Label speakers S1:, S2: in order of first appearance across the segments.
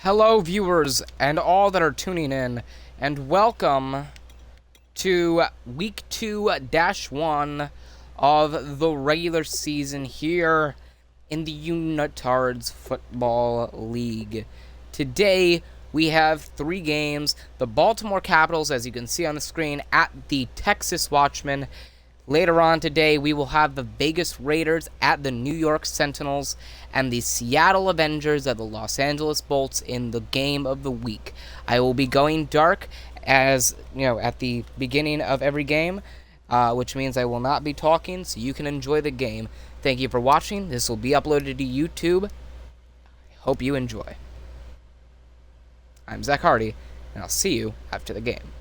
S1: Hello, viewers, and all that are tuning in, and welcome to Week 2-1 of the regular season here in the Unitards Football League. Today, we have 3 games. The Baltimore Capitals, as you can see on the screen, at the Texas Watchmen. Later on today, we will have the Vegas Raiders at the New York Sentinels and the Seattle Avengers at the Los Angeles Bolts in the game of the week. I will be going dark as, at the beginning of every game, which means I will not be talking, so you can enjoy the game. Thank you for watching. This will be uploaded to YouTube. I hope you enjoy. I'm Zach Hardy, and I'll see you after the game.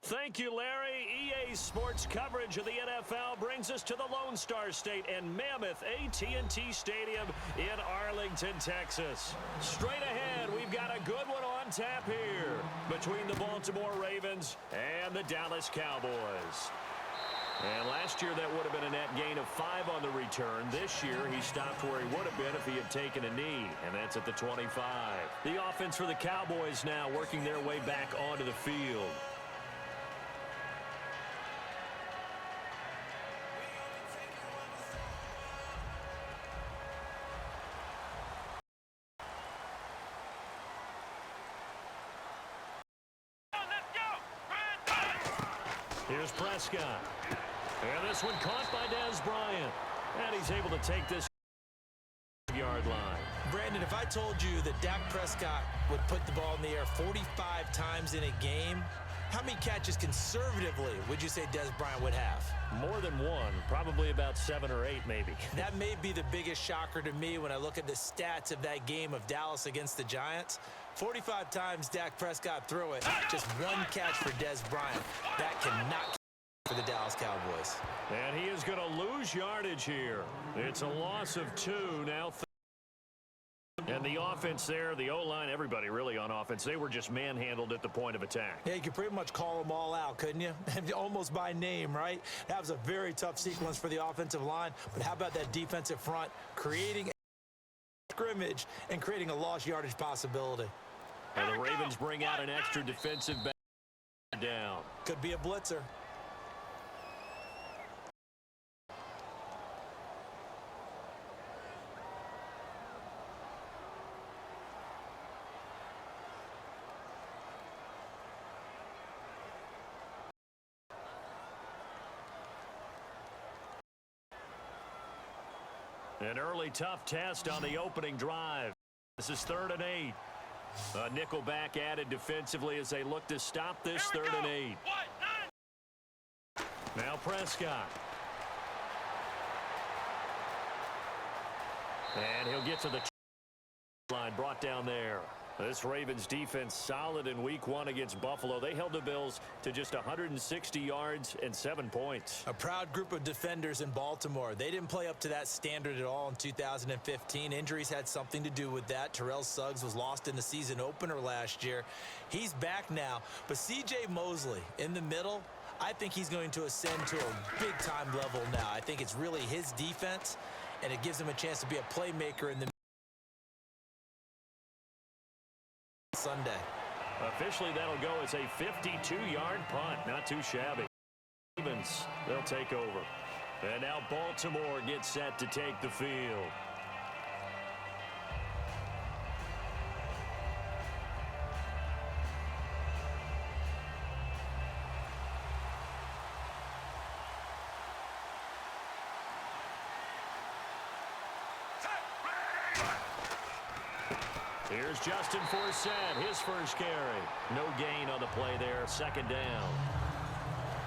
S2: Thank you, Larry. EA Sports coverage of the NFL brings us to the Lone Star State and mammoth AT&T Stadium in Arlington, Texas. Straight ahead, we've got a good one on tap here between the Baltimore Ravens and the Dallas Cowboys. And last year, that would have been a net gain of 5 on the return. This year, he stopped where he would have been if he had taken a knee, and that's at the 25. The offense for the Cowboys now working their way back onto the field. Here's Prescott. And this one caught by Dez Bryant. And he's able to take this yard line.
S3: Brandon, if I told you that Dak Prescott would put the ball in the air 45 times in a game, how many catches conservatively would you say Dez Bryant would have?
S2: More than one. Probably about 7 or 8, maybe.
S3: That may be the biggest shocker to me when I look at the stats of that game of Dallas against the Giants. 45 times Dak Prescott threw it. Just 1 catch for Dez Bryant. That cannot for the Dallas Cowboys.
S2: And he is going to lose yardage here. It's a loss of 2 now. And the offense there, the O-line, everybody really on offense, they were just manhandled at the point of attack.
S3: Yeah, you could pretty much call them all out, couldn't you? Almost by name, right? That was a very tough sequence for the offensive line. But how about that defensive front creating a scrimmage and creating a lost yardage possibility?
S2: And the Ravens bring out an extra defensive back down.
S3: Could be a blitzer.
S2: An early tough test on the opening drive. This is 3rd and 8. A nickel back added defensively as they look to stop this 3rd and 8. Now Prescott. And he'll get to the line, brought down there. This Ravens defense solid in week 1 against Buffalo. They held the Bills to just 160 yards and 7 points.
S3: A proud group of defenders in Baltimore. They didn't play up to that standard at all in 2015. Injuries had something to do with that. Terrell Suggs was lost in the season opener last year. He's back now. But C.J. Mosley in the middle, I think he's going to ascend to a big-time level now. I think it's really his defense, and it gives him a chance to be a playmaker in the Sunday.
S2: Officially, that'll go as a 52-yard punt. Not too shabby. Ravens, they'll take over. And now Baltimore gets set to take the field. Here's Justin Forsett, his first carry. No gain on the play there, 2nd down.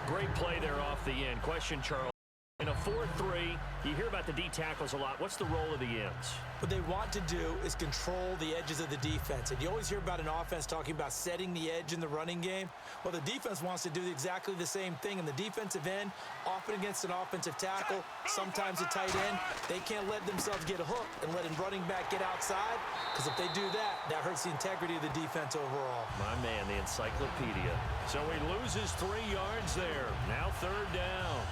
S2: Great play there off the end. Question, Charles, in a 4-3. You hear about the D tackles a lot. What's the role of the ends?
S3: What they want to do is control the edges of the defense. And you always hear about an offense talking about setting the edge in the running game. Well, the defense wants to do exactly the same thing. In the defensive end, often against an offensive tackle, sometimes a tight end, they can't let themselves get a hook and let a running back get outside, because if they do that, that hurts the integrity of the defense overall.
S2: My man, the encyclopedia. So he loses 3 yards there. Now 3rd down.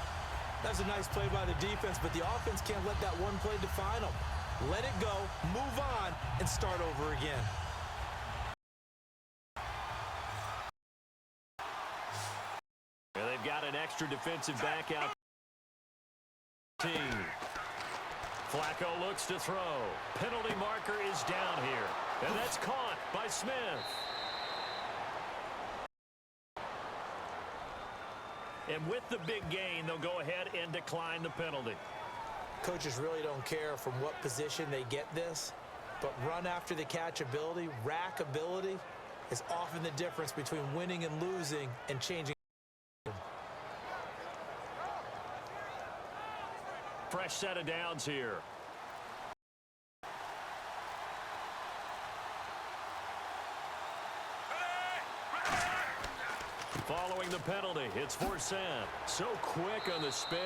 S3: That's a nice play by the defense, but the offense can't let that one play define them. Let it go, move on, and start over again.
S2: And they've got an extra defensive back out. Flacco looks to throw. Penalty marker is down here. And that's caught by Smith. And with the big gain, they'll go ahead and decline the penalty.
S3: Coaches really don't care from what position they get this, but run after the catch ability, rack ability, is often the difference between winning and losing and changing.
S2: Fresh set of downs here. Following the penalty, it's Forsett. So quick on the spin.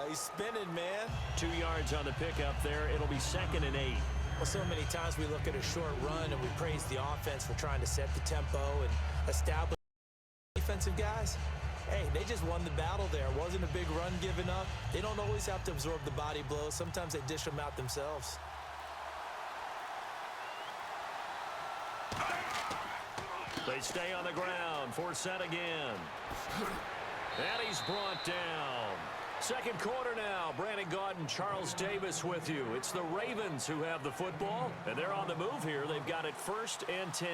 S3: He's spinning, man.
S2: 2 yards on the pickup there. It'll be 2nd and 8.
S3: Well, so many times we look at a short run and we praise the offense for trying to set the tempo and establish defensive guys. Hey, they just won the battle there. It wasn't a big run given up. They don't always have to absorb the body blows. Sometimes they dish them out themselves.
S2: They stay on the ground. Forsett again. And he's brought down. Second quarter now. Brandon Gaudin, Charles Davis with you. It's the Ravens who have the football, and they're on the move here. They've got it 1st and 10.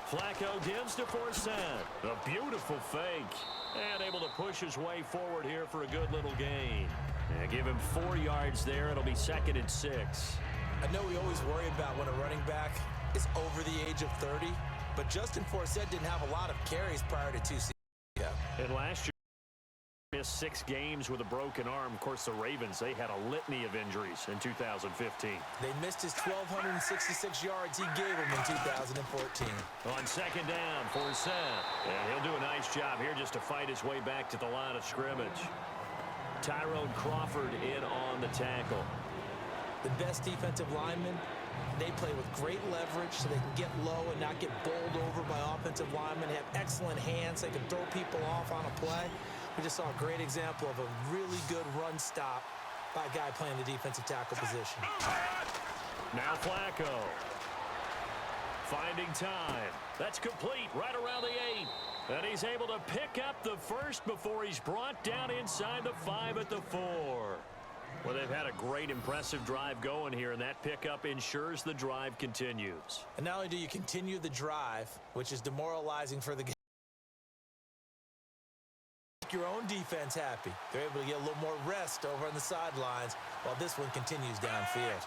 S2: Flacco gives to Forsett. A beautiful fake. And able to push his way forward here for a good little gain. And give him 4 yards there. It'll be 2nd and 6.
S3: I know we always worry about when a running back is over the age of 30, but Justin Forsett didn't have a lot of carries prior to 2 seasons ago.
S2: And last year, missed 6 games with a broken arm. Of course, the Ravens, they had a litany of injuries in 2015.
S3: They missed his 1,266 yards he gave them in 2014.
S2: On 2nd down, Forsett. And he'll do a nice job here just to fight his way back to the line of scrimmage. Tyrone Crawford in on the tackle.
S3: The best defensive linemen, they play with great leverage so they can get low and not get bowled over by offensive linemen. They have excellent hands. They can throw people off on a play. We just saw a great example of a really good run stop by a guy playing the defensive tackle position.
S2: Now Flacco. Finding time. That's complete right around the 8. And he's able to pick up the first before he's brought down inside the 5 at the 4. Well, they've had a great, impressive drive going here, and that pickup ensures the drive continues.
S3: And not only do you continue the drive, which is demoralizing for the game, make your own defense happy. They're able to get a little more rest over on the sidelines while this one continues downfield.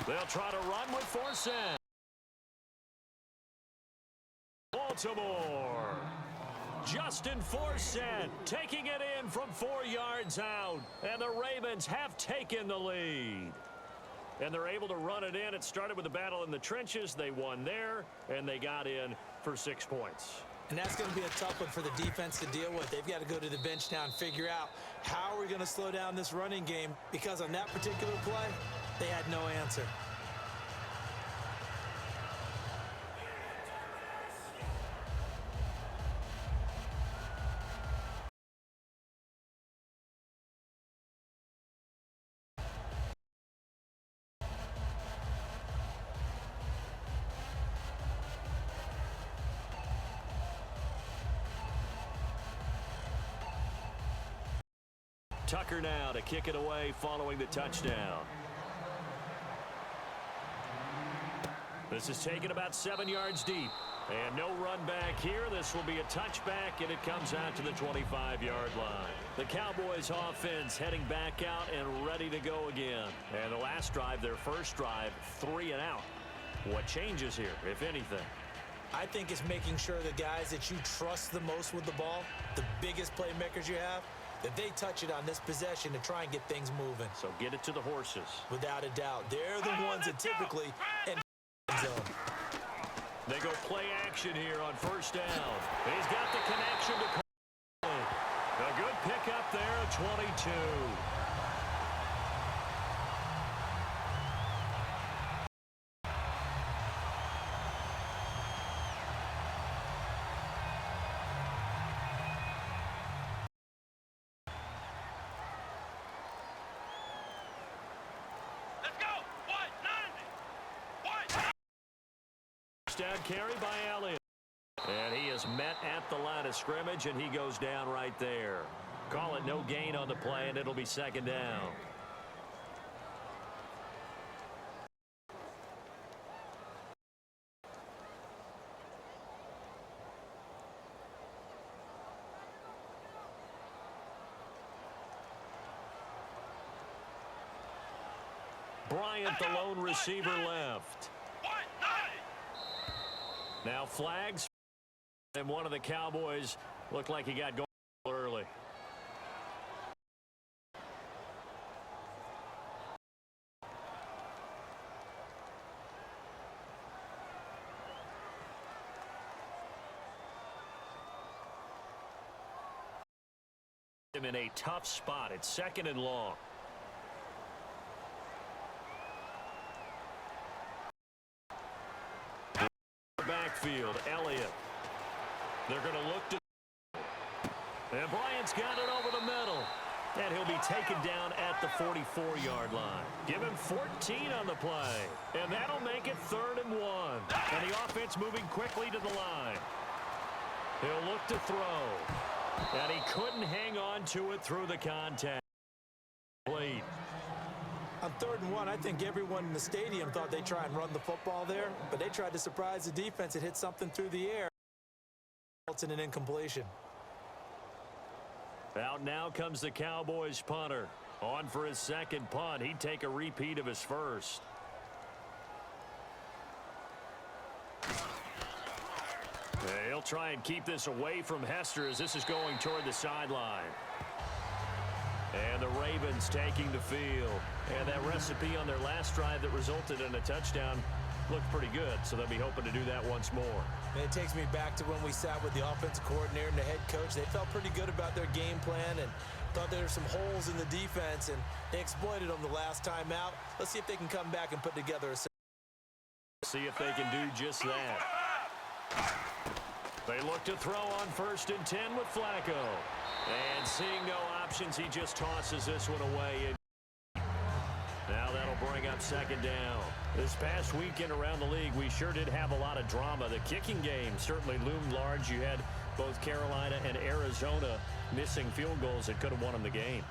S2: They'll try to run with Forsett. Baltimore. Justin Forsett taking it in from 4 yards out. And the Ravens have taken the lead. And they're able to run it in. It started with a battle in the trenches. They won there, and they got in for 6 points.
S3: And that's going to be a tough one for the defense to deal with. They've got to go to the bench now and figure out how are we going to slow down this running game, because on that particular play, they had no answer.
S2: Tucker now to kick it away following the touchdown. This is taken about 7 yards deep. And no run back here. This will be a touchback, and it comes out to the 25-yard line. The Cowboys offense heading back out and ready to go again. And the last drive, their first drive, 3 and out. What changes here, if anything?
S3: I think it's making sure the guys that you trust the most with the ball, the biggest playmakers you have, that they touch it on this possession to try and get things moving.
S2: So get it to the horses.
S3: Without a doubt. They're the ones that typically end zone.
S2: They go play action here on first down. He's got the connection to Carly. A good pickup there at 22. Down carry by Elliott. And he is met at the line of scrimmage, and he goes down right there. Call it no gain on the play, and it'll be second down. Bryant, the lone receiver, left. Now flags, and one of the Cowboys looked like he got going early. Him in a tough spot. It's second and long. Backfield, Elliott. They're going to look to... And Bryant's got it over the middle. And he'll be taken down at the 44-yard line. Give him 14 on the play. And that'll make it 3rd and 1. And the offense moving quickly to the line. He'll look to throw. And he couldn't hang on to it through the contact. Lead.
S3: On 3rd and 1, I think everyone in the stadium thought they'd try and run the football there, but they tried to surprise the defense and hit something through the air. Results in an incompletion.
S2: Out now comes the Cowboys punter. On for his second punt. He'd take a repeat of his first. He'll try and keep this away from Hester as this is going toward the sideline. And the Ravens taking the field. And that recipe on their last drive that resulted in a touchdown looked pretty good, so they'll be hoping to do that once more.
S3: And it takes me back to when we sat with the offensive coordinator and the head coach. They felt pretty good about their game plan and thought there were some holes in the defense, and they exploited them the last time out. Let's see if they can come back and put together a...
S2: See if they can do just that. They look to throw on 1st and 10 with Flacco. And seeing no options, he just tosses this one away. Now that'll bring up 2nd down. This past weekend around the league, we sure did have a lot of drama. The kicking game certainly loomed large. You had both Carolina and Arizona missing field goals that could have won them the game.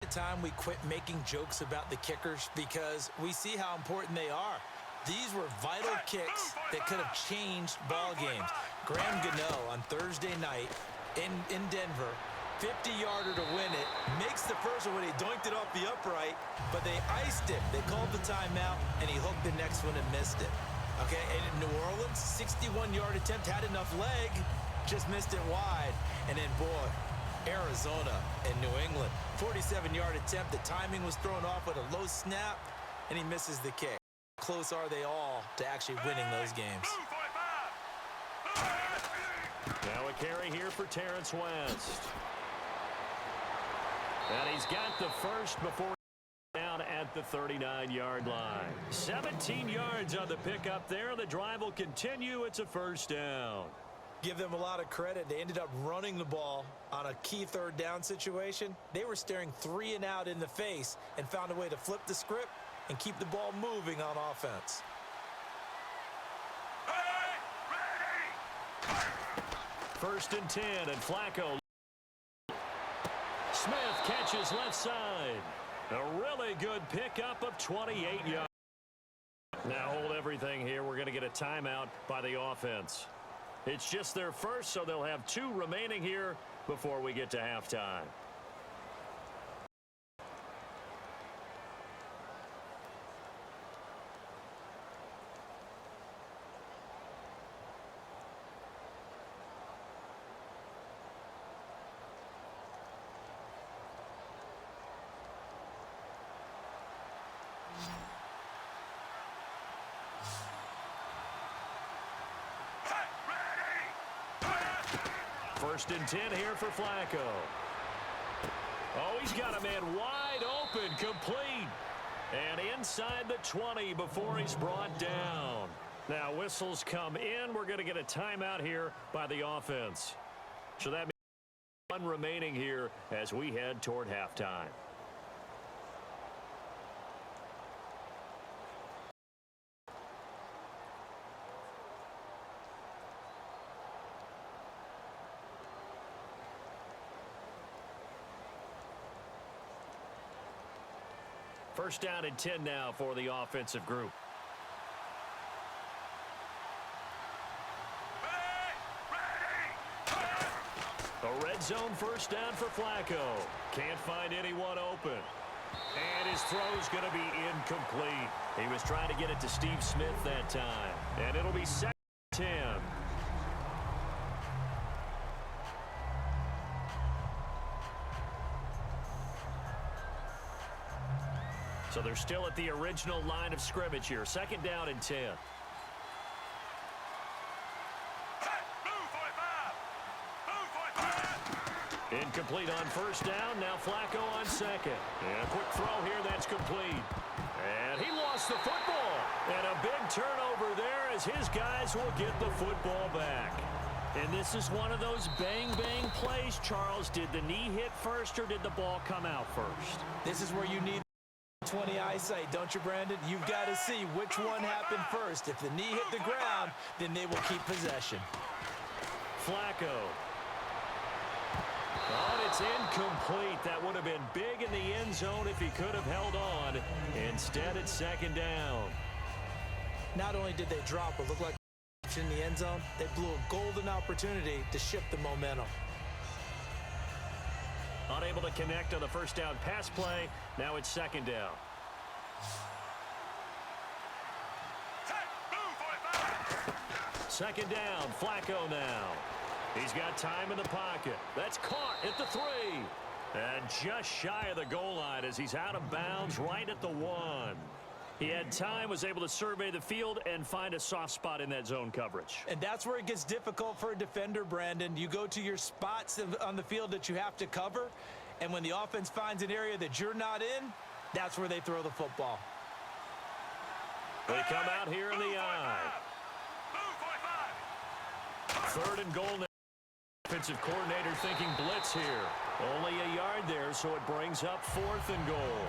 S3: At the time we quit making jokes about the kickers because we see how important they are. These were vital kicks that could have changed ball games. Graham Gano on Thursday night in Denver, 50-yarder to win it, makes the first one when he doinked it off the upright, but they iced him. They called the timeout, and he hooked the next one and missed it. Okay, and in New Orleans, 61-yard attempt, had enough leg, just missed it wide. And then, boy, Arizona and New England, 47-yard attempt. The timing was thrown off with a low snap, and he misses the kick. How close are they all to actually winning those games?
S2: Now a carry here for Terrence West. And he's got the first before down at the 39-yard line. 17 yards on the pickup there. The drive will continue. It's a 1st down.
S3: Give them a lot of credit. They ended up running the ball on a key 3rd down situation. They were staring 3 and out in the face and found a way to flip the script and keep the ball moving on offense.
S2: 1st and 10, and Flacco. Smith catches left side. A really good pickup of 28 yards. Now hold everything here. We're going to get a timeout by the offense. It's just their first, so they'll have 2 remaining here before we get to halftime. First and 10 here for Flacco. Oh, he's got a man wide open, complete. And inside the 20 before he's brought down. Now whistles come in. We're going to get a timeout here by the offense. So that means one remaining here as we head toward halftime. First down and 10 now for the offensive group. A red zone first down for Flacco. Can't find anyone open. And his throw's going to be incomplete. He was trying to get it to Steve Smith that time. And it'll be second and 10. So they're still at the original line of scrimmage here. Second down and 10. Incomplete on first down. Now Flacco on second. And a quick throw here that's complete. And he lost the football. And a big turnover there as his guys will get the football back. And this is one of those bang-bang plays, Charles. Did the knee hit first or did the ball come out first?
S3: This is where you need 20 eyesight, don't you, Brandon? You've got to see which one happened first. If the knee hit the ground, then they will keep possession.
S2: Flacco. Oh, it's incomplete. That would have been big in the end zone if he could have held on. Instead, it's second down.
S3: Not only did they drop but look like in the end zone, they blew a golden opportunity to shift the momentum.
S2: Unable to connect on the first down pass play. Now it's second down. Second down, Flacco now. He's got time in the pocket. That's caught at the 3. And just shy of the goal line as he's out of bounds right at the 1. He had time, was able to survey the field and find a soft spot in that zone coverage.
S3: And that's where it gets difficult for a defender, Brandon. You go to your spots on the field that you have to cover, and when the offense finds an area that you're not in, that's where they throw the football.
S2: They come out here in the eye. Third and goal now. Offensive coordinator thinking blitz here. Only a yard there, so it brings up 4th and goal.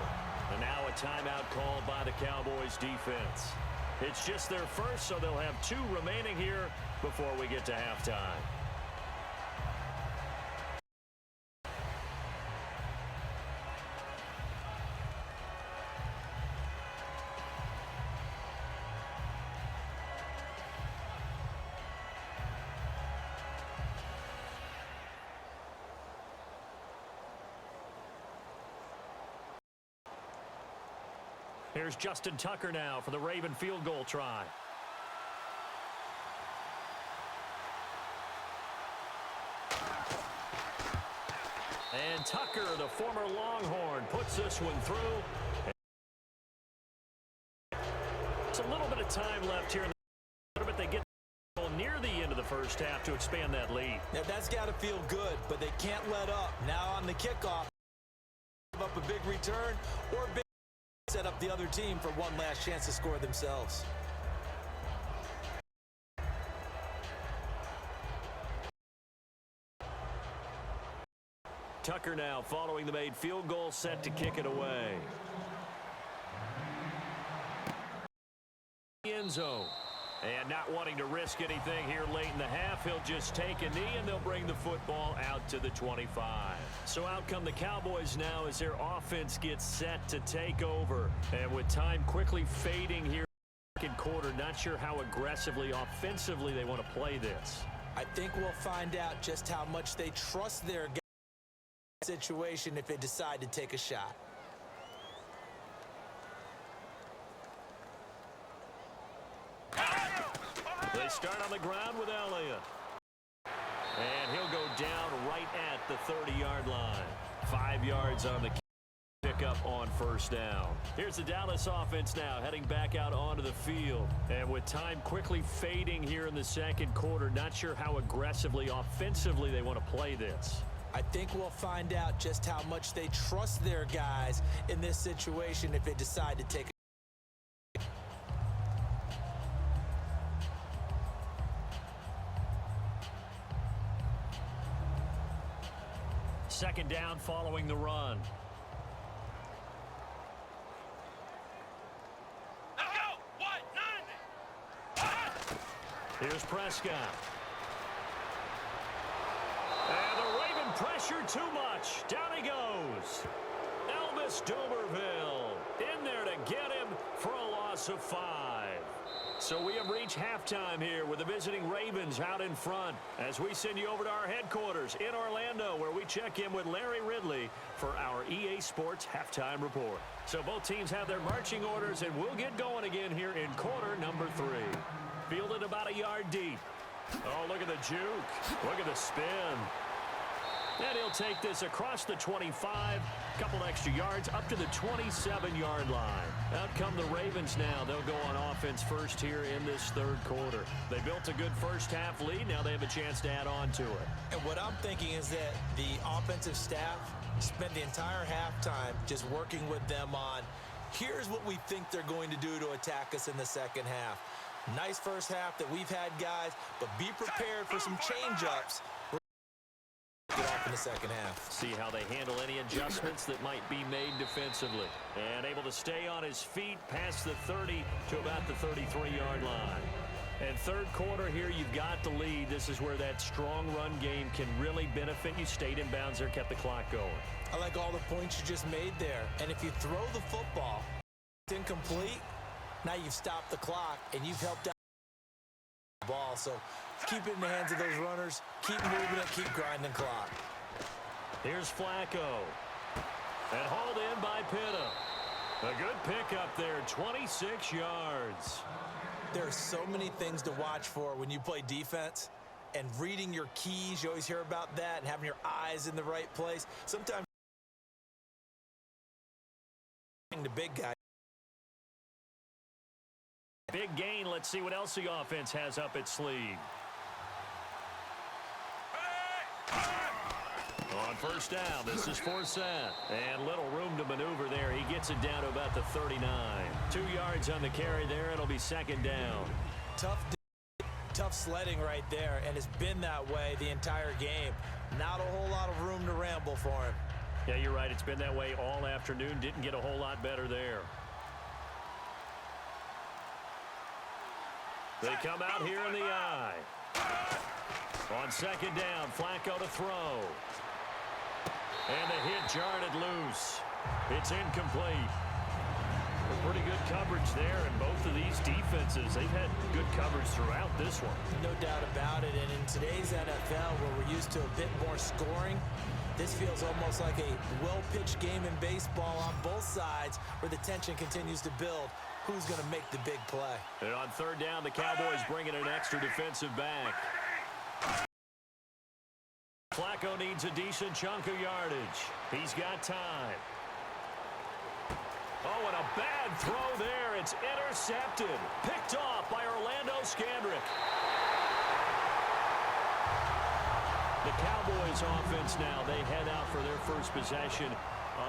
S2: And now a timeout called by the Cowboys defense. It's just their first, so they'll have 2 remaining here before we get to halftime. Here's Justin Tucker now for the Raven field goal try. And Tucker, the former Longhorn, puts this one through. It's a little bit of time left here in the but they get near the end of the first half to expand that lead.
S3: Now that's got to feel good, but they can't let up. Now on the kickoff, give up a big return or big set up the other team for one last chance to score themselves.
S2: Tucker now following the made field goal, set to kick it away. End zone. And not wanting to risk anything here late in the half, he'll just take a knee and they'll bring the football out to the 25. So out come the Cowboys now as their offense gets set to take over. And with time quickly fading here in the second quarter, not sure how aggressively, offensively they want to play this.
S3: I think we'll find out just how much they trust their situation if they decide to take a shot.
S2: They start on the ground with Elliott. And he'll go down right at the 30-yard line. 5 yards on the kick pick up on first down. Here's the Dallas offense now heading back out onto the field. And with time quickly fading here in the second quarter, not sure how aggressively, offensively they want to play this.
S3: I think we'll find out just how much they trust their guys in this situation if they decide to take a
S2: second down following the run.
S4: Let's go! What? None!
S2: Here's Prescott. And the Raven pressure too much. Down he goes. Elvis Dumerville in there to get him for a loss of 5. So we have reached halftime here with the visiting Ravens out in front as we send you over to our headquarters in Orlando, where we check in with Larry Ridley for our EA Sports halftime report. So both teams have their marching orders, and we'll get going again here in quarter number 3. Fielded about a yard deep. Oh, look at the juke. Look at the spin. And he'll take this across the 25, couple extra yards up to the 27-yard line. Out come the Ravens now. They'll go on offense first here in this third quarter. They built a good first-half lead. Now they have a chance to add on to it.
S3: And what I'm thinking is that the offensive staff spent the entire halftime just working with them on, here's what we think they're going to do to attack us in the second half. Nice first half that we've had, guys, but be prepared for some change-ups. Get off in the second half.
S2: See how they handle any adjustments that might be made defensively. And able to stay on his feet past the 30 to about the 33-yard line. And third quarter here, you've got the lead. This is where that strong run game can really benefit you. Stayed in bounds there, kept the clock going.
S3: I like all the points you just made there. And if you throw the football, it's incomplete. Now you've stopped the clock, and you've helped out the ball. So keep it in the hands of those runners. Keep moving it. Keep grinding clock.
S2: Here's Flacco. And hauled in by Pitta. A good pickup there, 26 yards.
S3: There are so many things to watch for when you play defense. And reading your keys, you always hear about that, and having your eyes in the right place. Sometimes the big guy.
S2: Big gain. Let's see what else the offense has up its sleeve. On first down, this is Forsett. And little room to maneuver there. He gets it down to about the 39. 2 yards on the carry there. It'll be second down.
S3: Tough sledding right there, and it's been that way the entire game. Not a whole lot of room to ramble for him.
S2: Yeah, you're right. It's been that way all afternoon. Didn't get a whole lot better there. They come out here in the eye. On second down, Flacco to throw. And the hit jarred it loose. It's incomplete. Pretty good coverage there, and both of these defenses, they've had good coverage throughout this one.
S3: No doubt about it, and in today's NFL, where we're used to a bit more scoring, this feels almost like a well-pitched game in baseball on both sides, where the tension continues to build. Who's going to make the big play?
S2: And on third down, the Cowboys bringing an extra defensive back. Flacco needs a decent chunk of yardage. He's got time. Oh, and a bad throw there. It's intercepted. Picked off by Orlando Scandrick. The Cowboys offense now, they head out for their first possession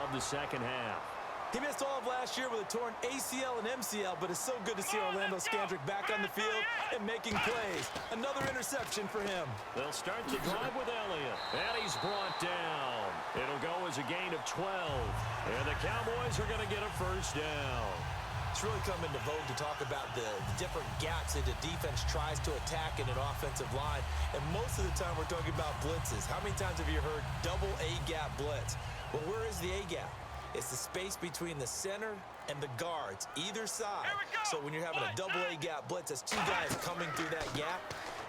S2: of the second half.
S3: He missed all of last year with a torn ACL and MCL, but it's so good to see Orlando Scandrick back on the field and making plays. Another interception for him.
S2: They'll start the drive with Elliott, and he's brought down. It'll go as a gain of 12, and the Cowboys are going to get a first down.
S3: It's really come into vogue to talk about the different gaps that the defense tries to attack in an offensive line, and most of the time we're talking about blitzes. How many times have you heard double A-gap blitz? Well, where is the A-gap? It's the space between the center and the guards, either side. So when you're having a double A-gap blitz, that's 2 guys coming through that gap.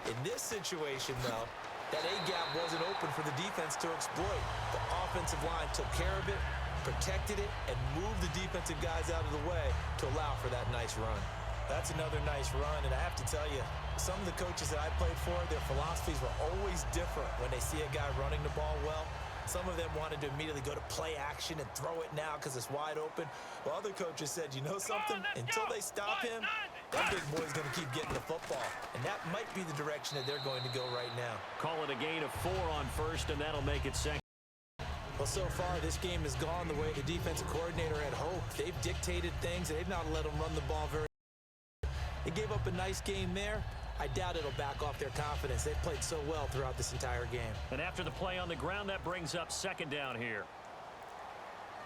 S3: In this situation, though, that A-gap wasn't open for the defense to exploit. The offensive line took care of it, protected it, and moved the defensive guys out of the way to allow for that nice run. That's another nice run, and I have to tell you, some of the coaches that I played for, their philosophies were always different when they see a guy running the ball well. Some of them wanted to immediately go to play action and throw it now because it's wide open. While other coaches said, you know something? Until they stop him, that big boy's going to keep getting the football. And that might be the direction that they're going to go right now.
S2: Call it a gain of 4 on first, and that'll make it second.
S3: Well, so far, this game has gone the way the defensive coordinator had hoped. They've dictated things, and they've not let them run the ball very well. They gave up a nice game there. I doubt it'll back off their confidence. They've played so well throughout this entire game.
S2: And after the play on the ground, that brings up second down here.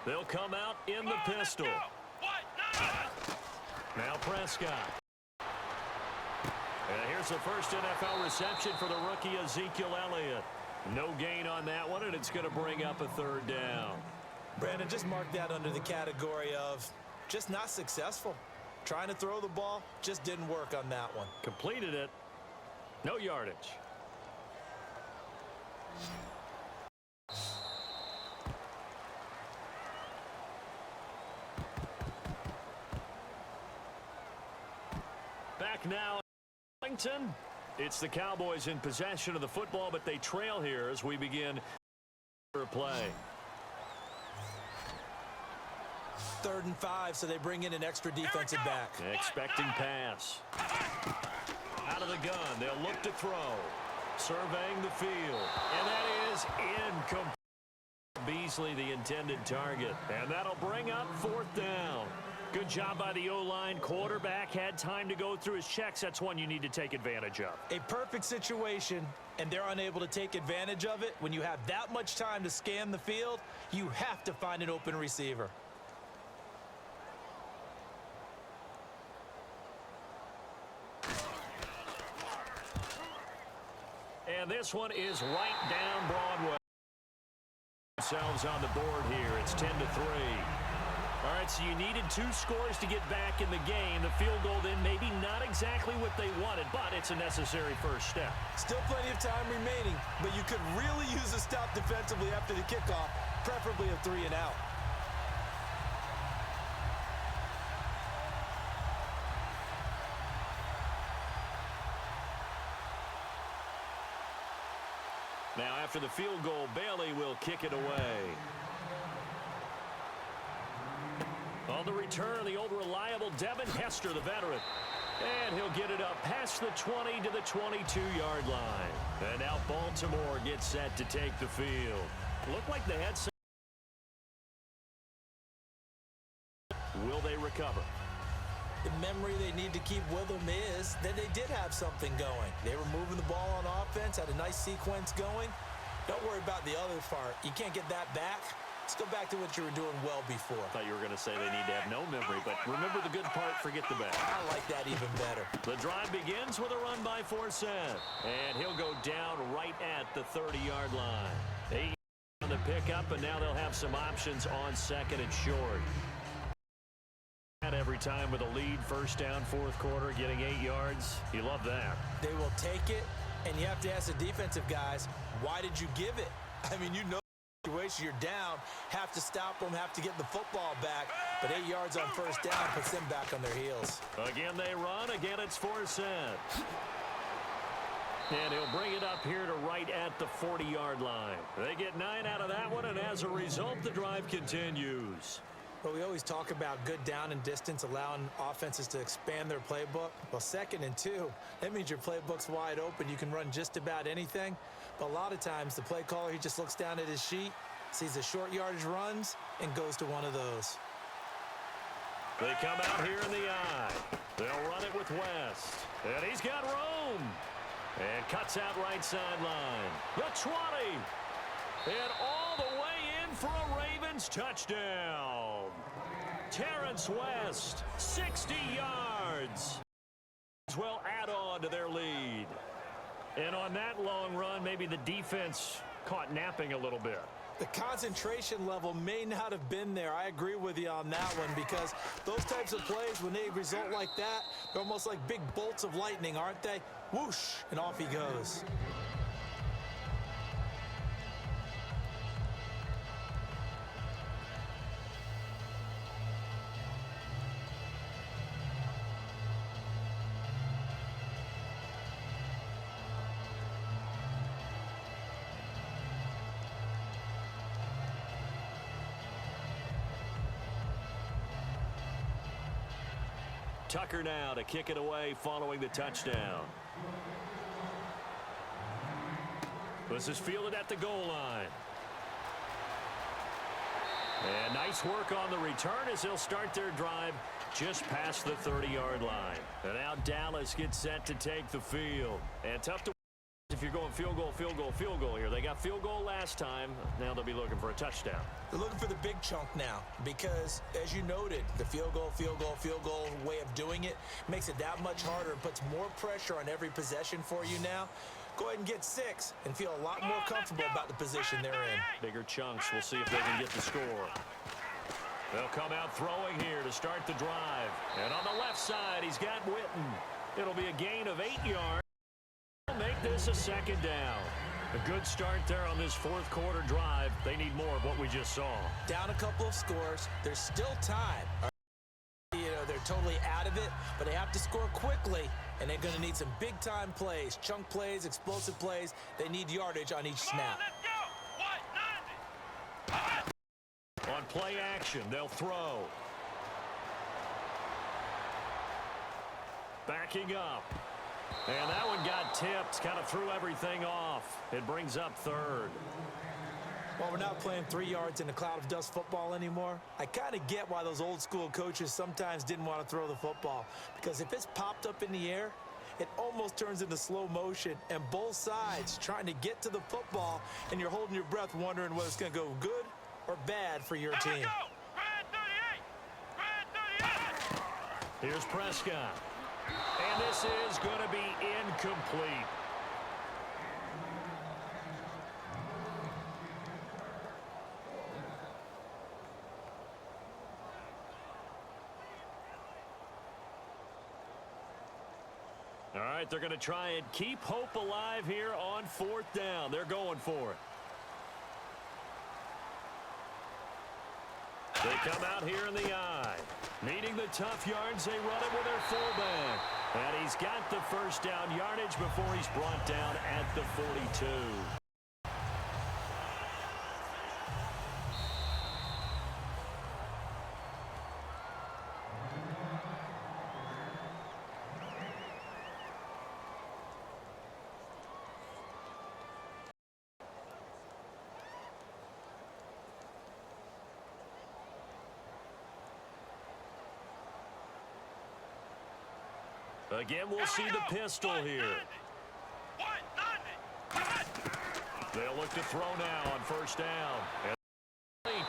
S2: They'll come out in the pistol. Now Prescott. And here's the first NFL reception for the rookie Ezekiel Elliott. No gain on that one, and it's going to bring up a third down.
S3: Brandon, just mark that under the category of just not successful. Trying to throw the ball, just didn't work on that one.
S2: Completed it. No yardage. Back now, Washington. It's the Cowboys in possession of the football, but they trail here as we begin play.
S3: 3rd and 5, so they bring in an extra defensive back.
S2: Expecting pass. Out of the gun, they'll look to throw. Surveying the field, and that is incomplete. Beasley, the intended target, and that'll bring up 4th down. Good job by the O-line. Quarterback had time to go through his checks. That's one you need to take advantage of.
S3: A perfect situation, and they're unable to take advantage of it. When you have that much time to scan the field, you have to find an open receiver.
S2: And this one is right down Broadway. Themselves on the board here. It's 10-3. All right, so you needed 2 scores to get back in the game. The field goal then maybe not exactly what they wanted, but it's a necessary first step.
S3: Still plenty of time remaining, but you could really use a stop defensively after the kickoff, preferably a 3 and out.
S2: Now, after the field goal, Bailey will kick it away. On the return, the old reliable Devin Hester, the veteran. And he'll get it up past the 20 to the 22-yard line. And now Baltimore gets set to take the field. Looked like they had some. Will they recover?
S3: The memory they need to keep with them is that they did have something going. They were moving the ball on offense, had a nice sequence going. Don't worry about the other part. You can't get that back. Let's go back to what you were doing well before.
S2: I thought you were going to say they need to have no memory, but remember the good part, forget the bad.
S3: I like that even better.
S2: The drive begins with a run by Forsett. And he'll go down right at the 30-yard line. 8 on the pickup, and now they'll have some options on second and short. Every time with a lead, first down, 4th quarter, getting 8 yards. You love that.
S3: They will take it, and you have to ask the defensive guys, why did you give it? I mean, you know the situation, you're down, have to stop them, have to get the football back, but 8 yards on first down puts them back on their heels.
S2: Again, they run. Again, it's Forsett. And he'll bring it up here to right at the 40-yard line. They get 9 out of that one, and as a result, the drive continues.
S3: Well, we always talk about good down and distance, allowing offenses to expand their playbook. Well, 2nd and 2, that means your playbook's wide open. You can run just about anything. But a lot of times, the play caller, he just looks down at his sheet, sees the short yardage runs, and goes to one of those.
S2: They come out here in the eye. They'll run it with West. And he's got room. And cuts out right sideline. The 20. And all the way in for a Ravens touchdown. Terrence West, 60 yards. Will add on to their lead. And on that long run, maybe the defense caught napping a little bit.
S3: The concentration level may not have been there. I agree with you on that one, because those types of plays, when they result like that, they're almost like big bolts of lightning, aren't they? Whoosh, and off he goes.
S2: Tucker now to kick it away following the touchdown. This is fielded at the goal line. And nice work on the return as they'll start their drive just past the 30-yard line. And now Dallas gets set to take the field. And tough to if you're going field goal, field goal, field goal here. They got field goal last time. Now they'll be looking for a touchdown.
S3: They're looking for the big chunk now because, as you noted, the field goal way of doing it makes it that much harder and puts more pressure on every possession for you now. Go ahead and get 6 and feel a lot more comfortable about the position they're in.
S2: Bigger chunks. We'll see if they can get the score. They'll come out throwing here to start the drive. And on the left side, he's got Witten. It'll be a gain of 8 yards. They'll make this a second down. A good start there on this fourth quarter drive. They need more of what we just saw.
S3: Down a couple of scores. There's still time. They're totally out of it, but they have to score quickly, and they're going to need some big-time plays, chunk plays, explosive plays. They need yardage on each snap.
S2: On play action, they'll throw. Backing up. And that one got tipped, kind of threw everything off. It brings up third.
S3: While we're not playing 3 yards in a cloud of dust football anymore, I kind of get why those old school coaches sometimes didn't want to throw the football. Because if it's popped up in the air, it almost turns into slow motion, and both sides trying to get to the football, and you're holding your breath wondering whether it's going to go good or bad for your team.
S2: Here's Prescott. And this is going to be incomplete. All right, they're going to try and keep hope alive here on 4th down. They're going for it. They come out here in the eye. Needing the tough yards, they run it with their fullback. And he's got the first down yardage before he's brought down at the 42. Again, we'll see the pistol here. They'll look to throw now on first down. And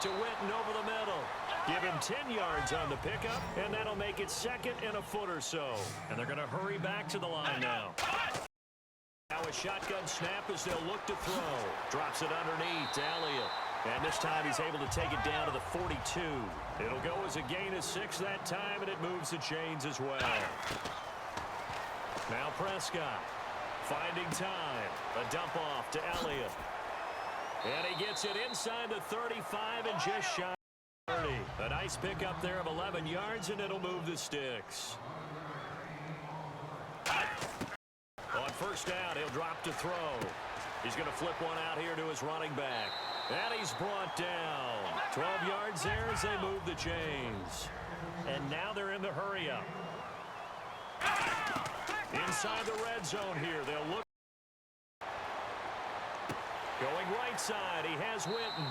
S2: to Witten over the middle. Give him 10 yards on the pickup, and that'll make it 2nd and a foot or so. And they're going to hurry back to the line now. Now a shotgun snap as they'll look to throw. Drops it underneath to Elliott. And this time he's able to take it down to the 42. It'll go as a gain of 6 that time, and it moves the chains as well. Now Prescott finding time. A dump off to Elliott. And he gets it inside the 35 and just shy of 30. A nice pickup there of 11 yards, and it'll move the sticks. On first down, he'll drop to throw. He's going to flip one out here to his running back. And he's brought down. 12 yards there as they move the chains. And now they're in the hurry-up. Inside the red zone here. They'll look. Going right side. He has Witten.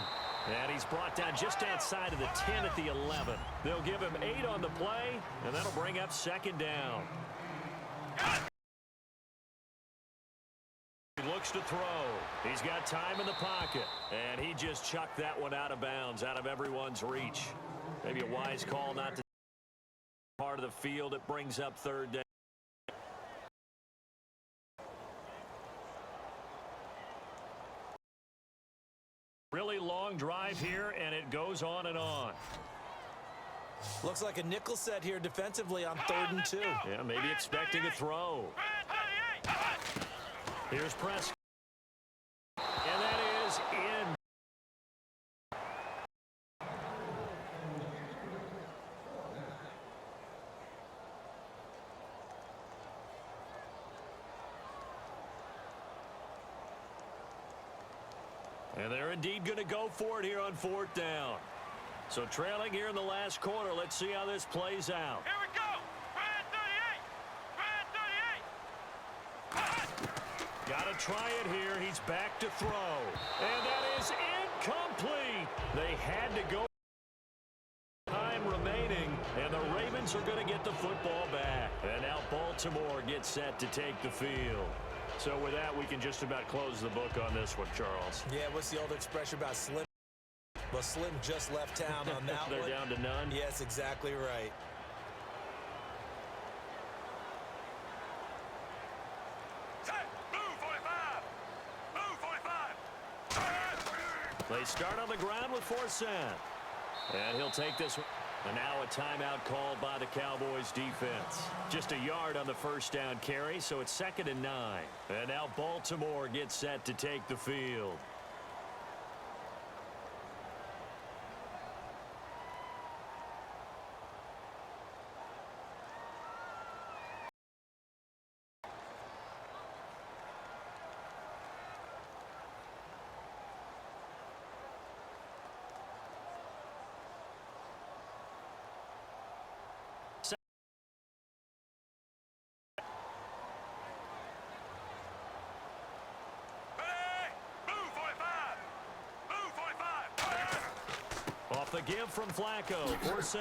S2: And he's brought down just outside of the 10 at the 11. They'll give him 8 on the play, and that'll bring up 2nd down. He looks to throw. He's got time in the pocket. And he just chucked that one out of bounds, out of everyone's reach. Maybe a wise call not to part of the field. It brings up 3rd down. Really long drive here, and it goes on and on.
S3: Looks like a nickel set here defensively on 3rd and 2.
S2: Yeah, maybe expecting a throw. Here's Prescott. And that is in. And they're indeed going to go for it here on 4th down. So trailing here in the last quarter. Let's see how this plays out.
S4: Here we go. Red
S2: Got to try it here. He's back to throw. And that is incomplete. They had to go. Time remaining, and the Ravens are going to get the football back. And now Baltimore gets set to take the field. So with that, we can just about close the book on this one, Charles.
S3: Yeah, what's the old expression about Slim? Well, Slim just left town on that
S2: They're
S3: one.
S2: down to none?
S3: Yes, exactly right.
S4: Move 45! Move 45!
S2: They start on the ground with Forsyth. And he'll take this one. And now a timeout called by the Cowboys defense. Just a yard on the first down carry, so it's 2nd and 9. And now Baltimore gets set to take the field. Off the give from Flacco. Forsyth.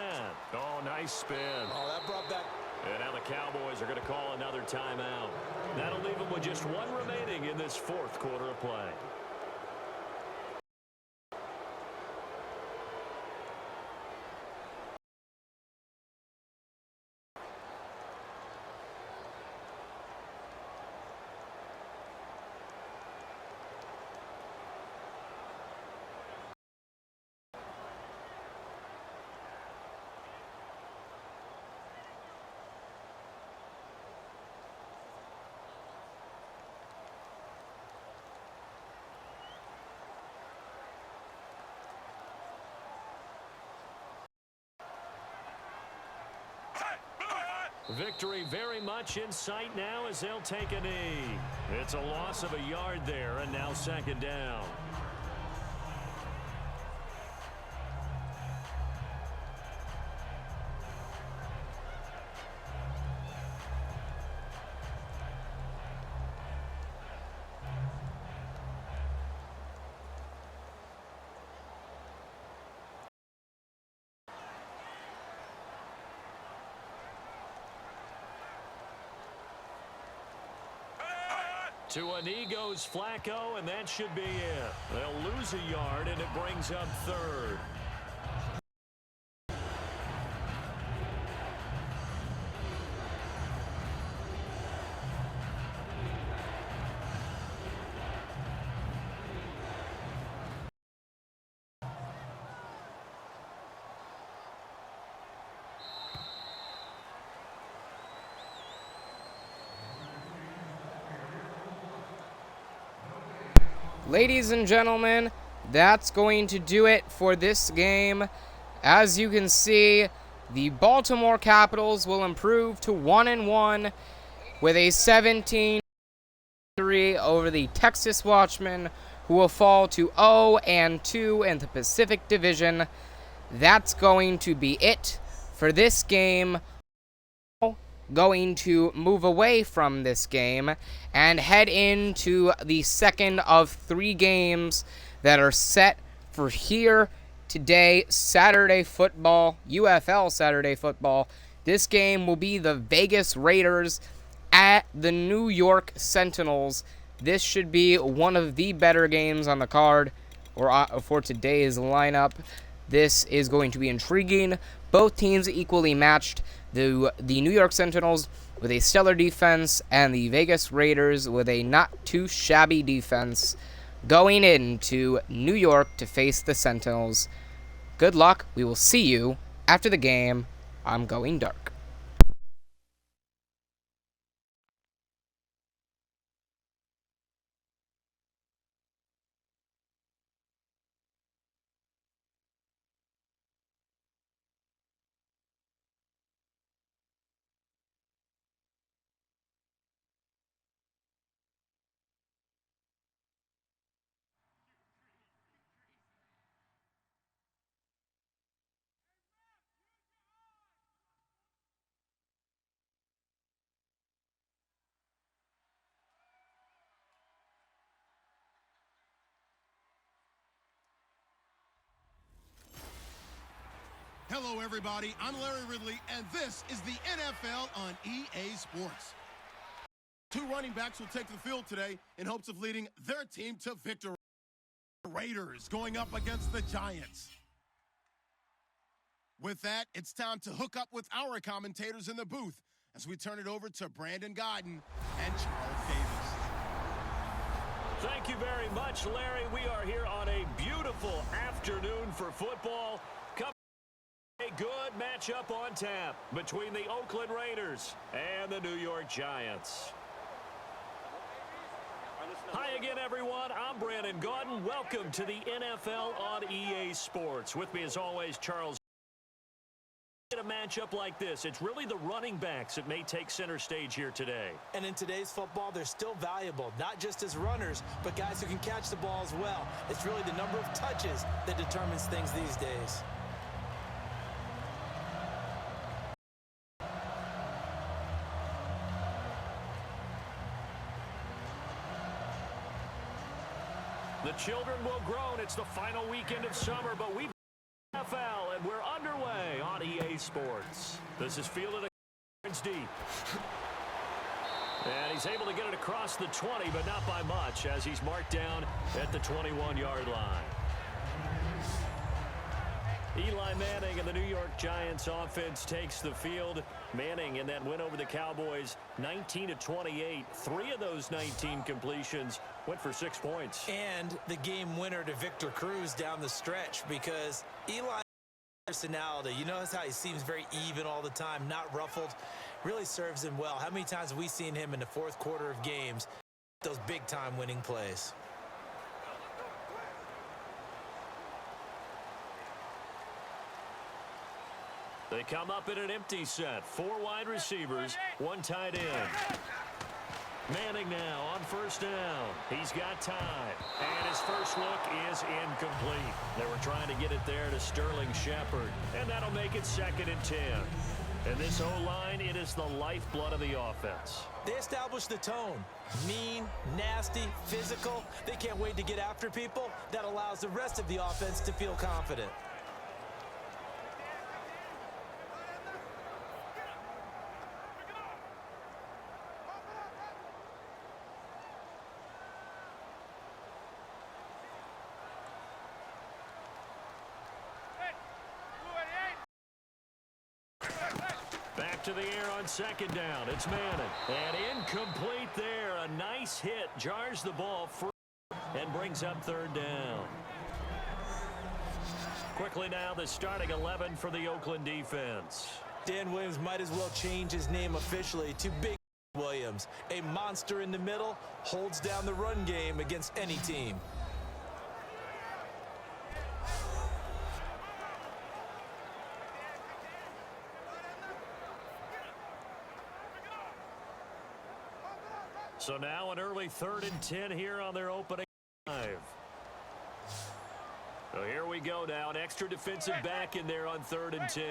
S2: Oh, nice spin.
S3: Oh, that brought back.
S2: And now the Cowboys are going to call another timeout. That'll leave them with just one remaining in this 4th quarter of play. Victory very much in sight now as they'll take a knee. It's a loss of a yard there, and now 2nd down. To a knee goes Flacco, and that should be it. They'll lose a yard, and it brings up 3rd.
S1: Ladies and gentlemen, that's going to do it for this game. As you can see, the Baltimore Capitals will improve to 1-1 with a 17-3 over the Texas Watchmen, who will fall to 0-2 in the Pacific Division. That's going to be it for this game. Going to move away from this game and head into the second of 3 games that are set for here today, Saturday football, UFL Saturday football. This game will be the Vegas Raiders at the New York Sentinels. This should be one of the better games on the card or for today's lineup. This is going to be intriguing. Both teams equally matched. The New York Sentinels with a stellar defense and the Vegas Raiders with a not too shabby defense going into New York to face the Sentinels. Good luck. We will see you after the game. I'm going dark.
S5: Hello, everybody. I'm Larry Ridley, and this is the NFL on EA Sports. Two running backs will take the field today in hopes of leading their team to victory. Raiders going up against the Giants. With that, it's time to hook up with our commentators in the booth as we turn it over to Brandon Godden and Charles Davis.
S2: Thank you very much, Larry. We are here on a beautiful afternoon for football. A good matchup on tap between the Oakland Raiders and the New York Giants. Hi again, everyone. I'm Brandon Gaudin. Welcome to the NFL on EA Sports. With me, as always, Charles. In a matchup like this, it's really the running backs that may take center stage here today.
S3: And in today's football, they're still valuable, not just as runners, but guys who can catch the ball as well. It's really the number of touches that determines things these days.
S2: The children will groan. It's the final weekend of summer, but we've NFL, and we're underway on EA Sports. This is fielded deep. And he's able to get it across the 20, but not by much, as he's marked down at the 21-yard line. Eli Manning and the New York Giants offense takes the field. Manning in that win over the Cowboys, 19-28. 3 of those 19 completions went for 6 points.
S3: And the game winner to Victor Cruz down the stretch, because Eli's personality, you notice how he seems very even all the time, not ruffled, really serves him well. How many times have we seen him in the fourth quarter of games, those big-time winning plays?
S2: They come up in an empty set. 4 wide receivers, 1 tight end. Manning now on first down. He's got time. And his first look is incomplete. They were trying to get it there to Sterling Shepard. And that'll make it 2nd and 10. And this O-line, it is the lifeblood of the offense.
S3: They established the tone. Mean, nasty, physical. They can't wait to get after people. That allows the rest of the offense to feel confident.
S2: To the air on 2nd down. It's Manning. And incomplete there. A nice hit. Jars the ball free and brings up 3rd down. Quickly now, the starting 11 for the Oakland defense.
S3: Dan Williams might as well change his name officially to Big Williams. A monster in the middle, holds down the run game against any team.
S2: So now an early 3rd and 10 here on their opening drive. So here we go now. An extra defensive back in there on 3rd and 10.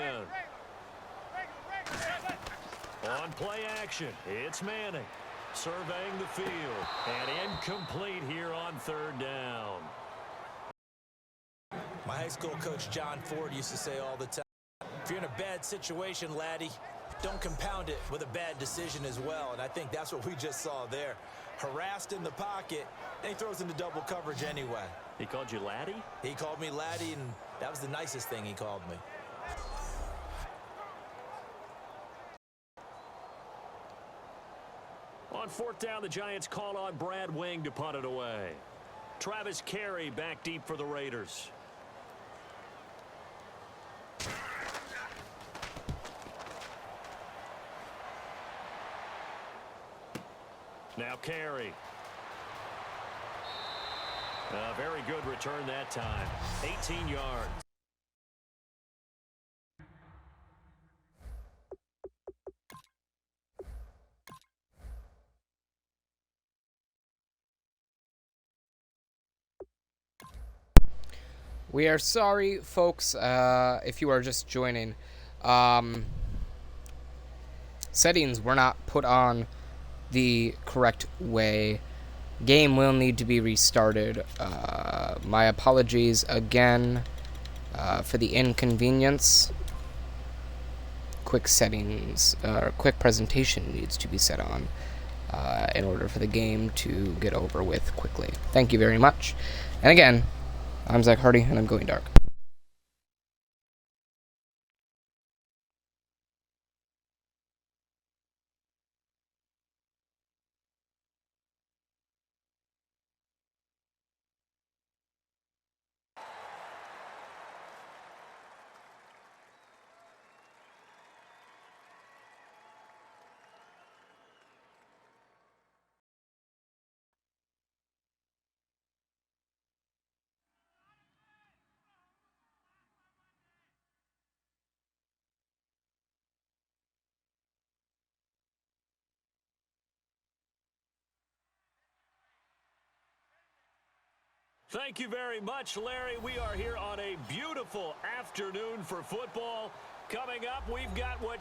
S2: On play action, it's Manning. Surveying the field. And incomplete here on 3rd down.
S3: My high school coach John Ford used to say all the time, if you're in a bad situation, laddie, don't compound it with a bad decision as well. And I think that's what we just saw there. Harassed in the pocket, and he throws into double coverage anyway.
S2: He called you laddie?
S3: He called me laddie, and that was the nicest thing he called me.
S2: On 4th down, the Giants call on Brad Wing to punt it away. Travis Carey back deep for the Raiders. Now Carey. A very good return that time. 18 yards.
S1: We are sorry, folks, if you are just joining. Settings were not put on the correct way. Game will need to be restarted. My apologies again for the inconvenience. quick settings or quick presentation needs to be set on in order for the game to get over with quickly. Thank you very much. And again, I'm Zach Hardy, and I'm going dark.
S2: Thank you very much, Larry. We are here on a beautiful afternoon for football. Coming up, we've got one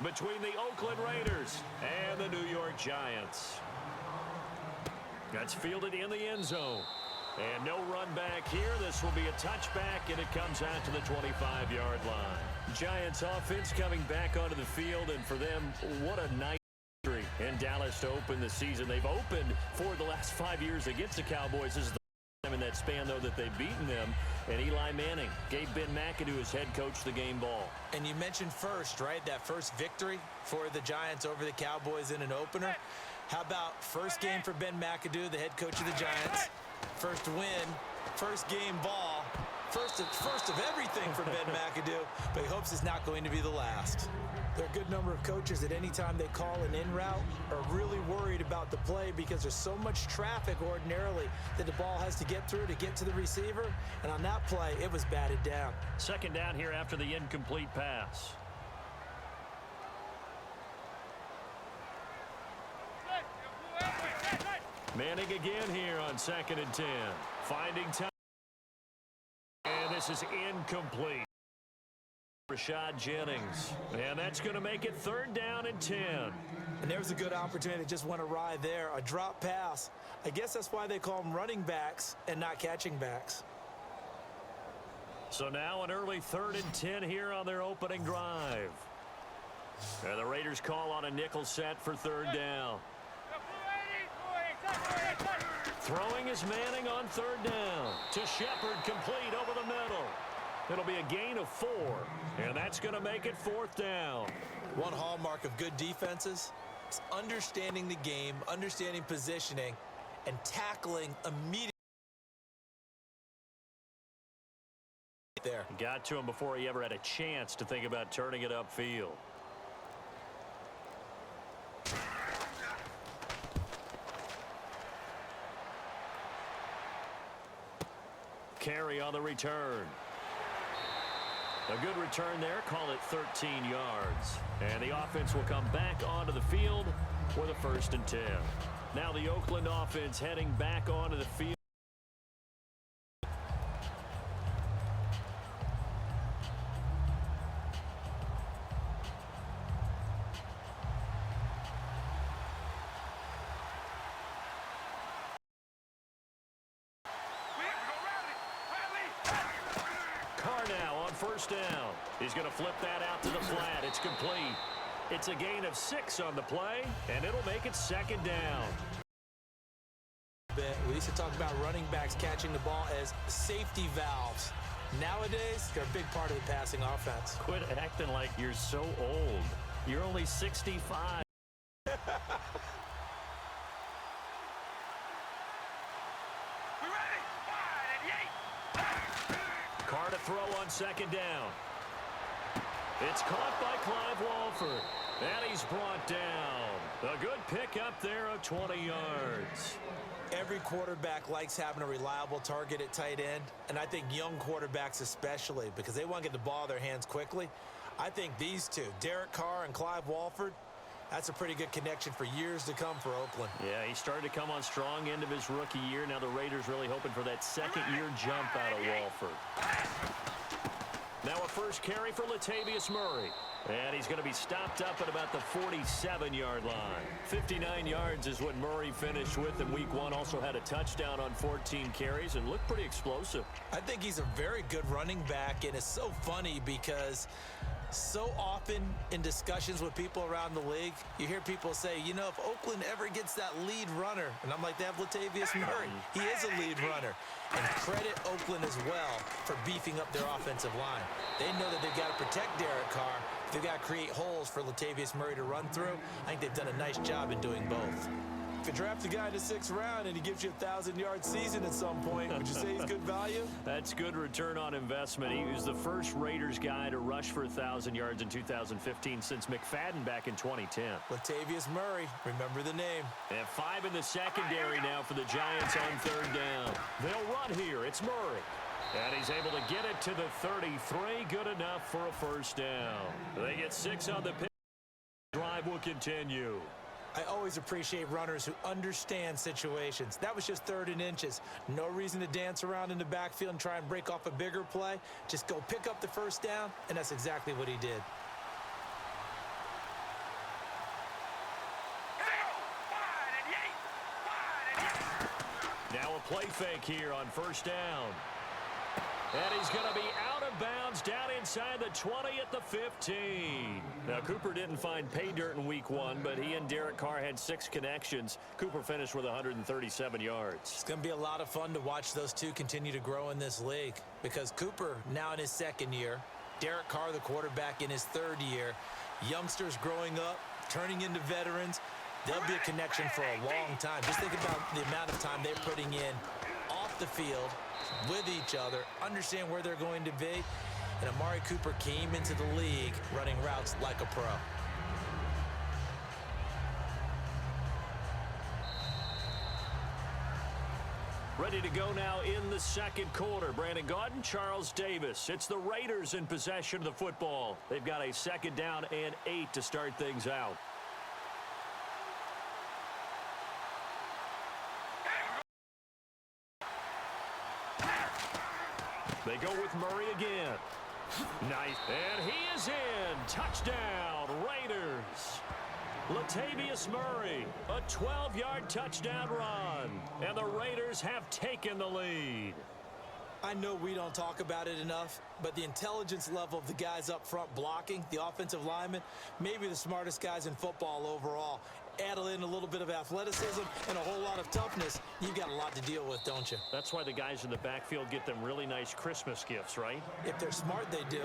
S2: between the Oakland Raiders and the New York Giants. That's fielded in the end zone. And no run back here. This will be a touchback, and it comes out to the 25-yard line. Giants offense coming back onto the field, and for them, what a night in Dallas to open the season. They've opened for the last 5 years against the Cowboys. This is the first time in that span, though, that they've beaten them. And Eli Manning gave Ben McAdoo as head coach the game ball.
S3: And you mentioned first, right? That first victory for the Giants over the Cowboys in an opener. How about first game for Ben McAdoo, the head coach of the Giants? First win, first game ball. First of everything for Ben McAdoo, but he hopes it's not going to be the last. There are a good number of coaches that any time they call an in route are really worried about the play because there's so much traffic ordinarily that the ball has to get through to get to the receiver. And on that play, it was batted down.
S2: Second down here after the incomplete pass. Manning again here on 2nd and 10. Finding time. And this is incomplete. Rashad Jennings. And that's going to make it 3rd down and 10.
S3: And there's a good opportunity to just went awry there. A drop pass. I guess that's why they call them running backs and not catching backs.
S2: So now an early 3rd and 10 here on their opening drive. And the Raiders call on a nickel set for 3rd down. Throwing is Manning on 3rd down. To Shepard, complete over the middle. It'll be a gain of 4, and that's going to make it 4th down.
S3: One hallmark of good defenses is understanding the game, understanding positioning, and tackling immediately. There.
S2: Got to him before he ever had a chance to think about turning it upfield. Carry on the return. A good return there. Call it 13 yards. And the offense will come back onto the field for the 1st and 10. Now the Oakland offense heading back onto the field. First down. He's going to flip that out to the flat. It's complete. It's a gain of 6 on the play, and it'll make it 2nd down.
S3: We used to talk about running backs catching the ball as safety valves. Nowadays, they're a big part of the passing offense.
S2: Quit acting like you're so old. You're only 65. Carr to throw on 2nd down. It's caught by Clive Walford. And he's brought down. A good pick up there of 20 yards.
S3: Every quarterback likes having a reliable target at tight end, and I think young quarterbacks especially, because they want to get the ball in their hands quickly. I think these two, Derek Carr and Clive Walford, that's a pretty good connection for years to come for Oakland.
S2: Yeah, he started to come on strong end of his rookie year. Now the Raiders really hoping for that 2nd-year jump out of Walford. Now a first carry for Latavius Murray. And he's going to be stopped up at about the 47-yard line. 59 yards is what Murray finished with in Week 1. Also had a touchdown on 14 carries and looked pretty explosive.
S3: I think he's a very good running back, and it's so funny because So often in discussions with people around the league, you hear people say, you know, if Oakland ever gets that lead runner, and I'm like, they have Latavius Murray. He is a lead runner. And credit Oakland as well for beefing up their offensive line. They know that they've got to protect Derek Carr. They've got to create holes for Latavius Murray to run through. I think they've done a nice job in doing both. If you draft a guy in the 6th round and he gives you a 1,000-yard season at some point, would you say he's good value?
S2: That's good return on investment. He was the first Raiders guy to rush for 1,000 yards in 2015 since McFadden back in 2010.
S3: Latavius Murray, remember the name.
S2: And 5 in the secondary now for the Giants on 3rd down. They'll run here. It's Murray. And he's able to get it to the 33. Good enough for a 1st down. They get 6 on the pitch. Drive will continue.
S3: I always appreciate runners who understand situations. That was just 3rd and inches. No reason to dance around in the backfield and try and break off a bigger play. Just go pick up the 1st down, and that's exactly what he did.
S2: Now a play fake here on 1st down. And he's going to be out of bounds down inside the 20 at the 15. Now, Cooper didn't find pay dirt in week 1, but he and Derek Carr had 6 connections. Cooper finished with 137 yards.
S3: It's going to be a lot of fun to watch those two continue to grow in this league because Cooper now in his 2nd year, Derek Carr, the quarterback, in his 3rd year. Youngsters growing up, turning into veterans. There'll be a connection for a long time. Just think about the amount of time they're putting in off the field with each other, understand where they're going to be. And Amari Cooper came into the league running routes like a pro.
S2: Ready to go now in the 2nd quarter. Brandon Gaudin, Charles Davis. It's the Raiders in possession of the football. They've got a 2nd down and 8 to start things out. They go with Murray again. Nice. And he is in. Touchdown, Raiders. Latavius Murray, a 12-yard touchdown run. And the Raiders have taken the lead.
S3: I know we don't talk about it enough, but the intelligence level of the guys up front blocking, the offensive linemen, maybe the smartest guys in football overall. Add in a little bit of athleticism and a whole lot of toughness, you've got a lot to deal with, don't you?
S2: That's why the guys in the backfield get them really nice Christmas gifts, right?
S3: If they're smart, they do.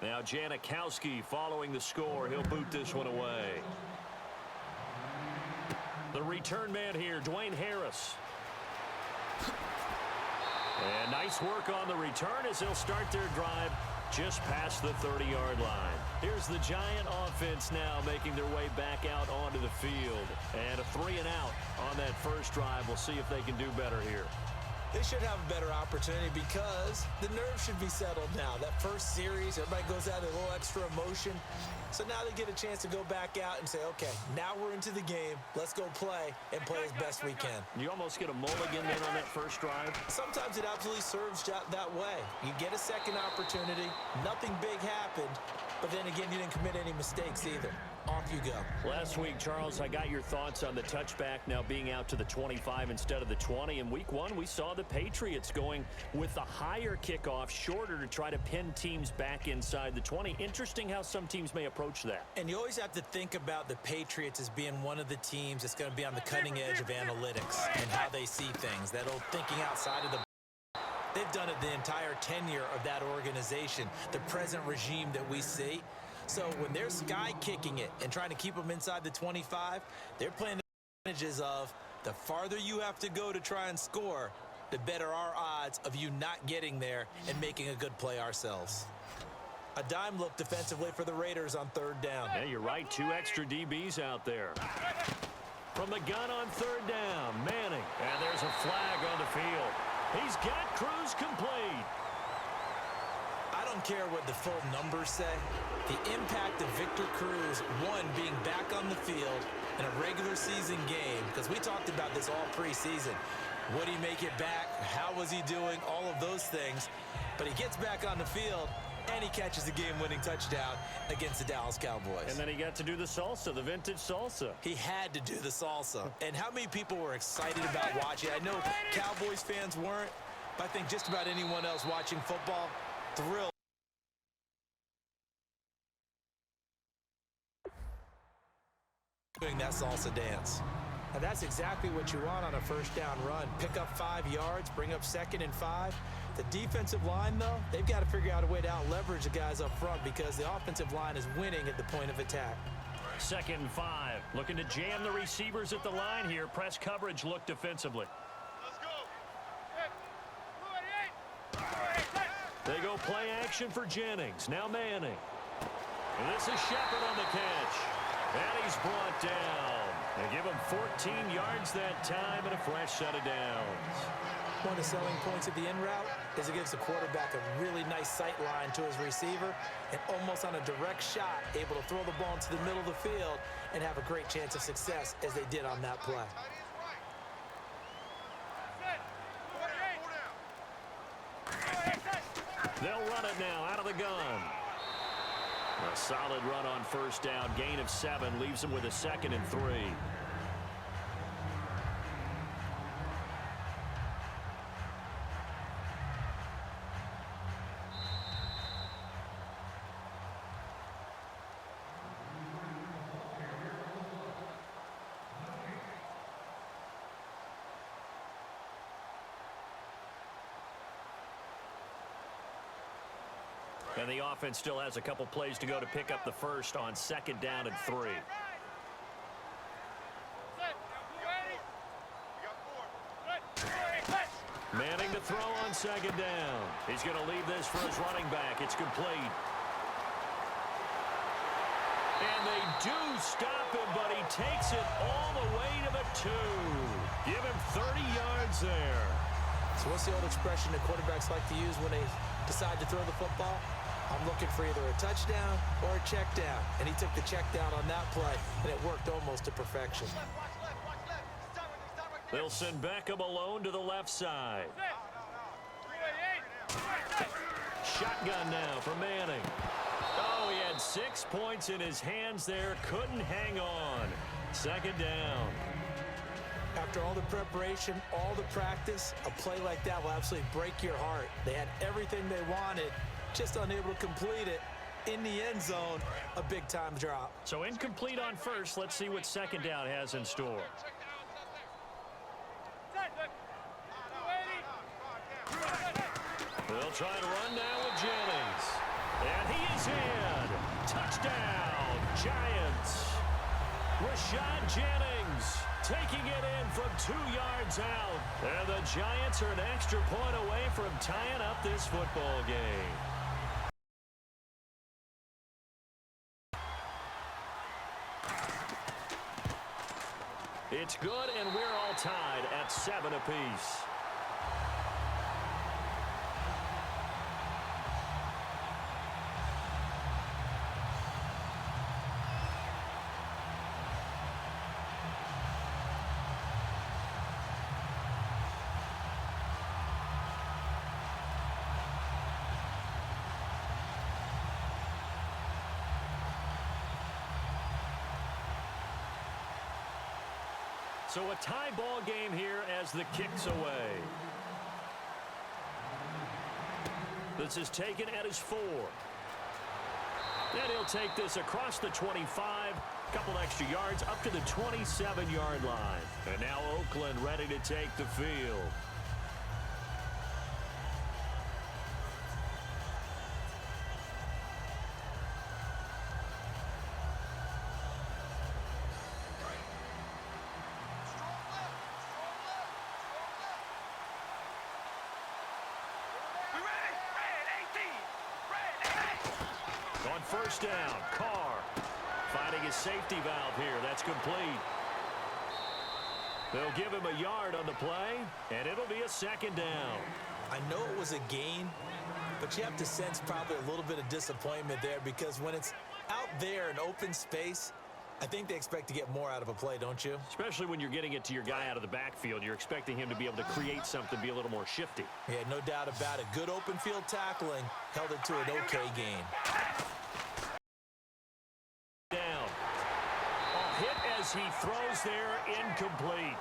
S2: Now Janikowski following the score. He'll boot this one away. The return man here, Dwayne Harris. And nice work on the return as they'll start their drive just past the 30-yard line. Here's the Giant offense now making their way back out onto the field. And a 3-and-out on that first drive. We'll see if they can do better here.
S3: They should have a better opportunity because the nerves should be settled now. That first series, everybody goes out with a little extra emotion. So now they get a chance to go back out and say, okay, now we're into the game. Let's go play and play as best we can.
S2: You almost get a mulligan in on that first drive.
S3: Sometimes it absolutely serves that way. You get a second opportunity. Nothing big happened. But then again, you didn't commit any mistakes either. Off you go.
S2: Last week, Charles, I got your thoughts on the touchback now being out to the 25 instead of the 20. In week 1, we saw the Patriots going with the higher kickoff, shorter to try to pin teams back inside the 20. Interesting how some teams may approach that.
S3: And you always have to think about the Patriots as being one of the teams that's going to be on the cutting edge of analytics and how they see things. That old thinking outside of the They've done it the entire tenure of that organization, the present regime that we see. So when they're sky kicking it and trying to keep them inside the 25, they're playing the advantages of the farther you have to go to try and score, the better our odds of you not getting there and making a good play ourselves. A dime look defensively for the Raiders on 3rd down.
S2: Yeah, you're right. 2 extra DBs out there. From the gun on 3rd down, Manning. And there's a flag on the field. He's got Cruz complete.
S3: I don't don't care what the full numbers say. The impact of Victor Cruz, one, being back on the field in a regular season game, because we talked about this all preseason. Would he make it back? How was he doing? All of those things. But he gets back on the field, and he catches the game-winning touchdown against the Dallas Cowboys.
S2: And then he got to do the salsa, the vintage salsa.
S3: He had to do the salsa. And how many people were excited about watching? I know Cowboys fans weren't, but I think just about anyone else watching football, thrilled. Doing that salsa dance. And that's exactly what you want on a first down run. Pick up 5 yards, bring up 2nd and 5. The defensive line, though, they've got to figure out a way to out-leverage the guys up front because the offensive line is winning at the point of attack.
S2: 2nd and 5. Looking to jam the receivers at the line here. Press coverage look defensively. They go play action for Jennings. Now Manning. And this is Shepard on the catch. And he's brought down. They give him 14 yards that time and a fresh set of downs.
S3: One of the selling points of the in route is it gives the quarterback a really nice sight line to his receiver and almost on a direct shot able to throw the ball into the middle of the field and have a great chance of success as they did on that play.
S2: They'll run it now out of the gun. A solid run on first down. Gain of 7 leaves them with a 2nd and 3. And the offense still has a couple plays to go to pick up the first on 2nd down and 3. Manning to throw on 2nd down. He's going to leave this for his running back. It's complete. And they do stop him, but he takes it all the way to the 2. Give him 30 yards there.
S3: So what's the old expression that quarterbacks like to use when they decide to throw the football? I'm looking for either a touchdown or a check down. And he took the check down on that play, and it worked almost to perfection.
S2: They'll send Beckham alone to the left side. Shotgun now for Manning. Oh, he had 6 points in his hands there. Couldn't hang on. 2nd down.
S3: After all the preparation, all the practice, a play like that will absolutely break your heart. They had everything they wanted, just unable to complete it. In the end zone, a big-time drop.
S2: So incomplete on first. Let's see what 2nd down has in store. They'll try to run now with Jennings. And he is in. Touchdown, Giants. Rashad Jennings taking it in from 2 yards out. And the Giants are an extra point away from tying up this football game. It's good, and we're all tied at 7 apiece. So a tie ball game here as the kick's away. This is taken at his 4. And he'll take this across the 25. Couple extra yards up to the 27-yard line. And now Oakland ready to take the field. On first down, Carr finding his safety valve here. That's complete. They'll give him a yard on the play, and it'll be a 2nd down.
S3: I know it was a gain, but you have to sense probably a little bit of disappointment there because when it's out there in open space, I think they expect to get more out of a play, don't you?
S2: Especially when you're getting it to your guy out of the backfield. You're expecting him to be able to create something, be a little more shifty.
S3: Yeah, no doubt about it. Good open field tackling held it to an okay gain.
S2: Down. A hit as he throws there, incomplete.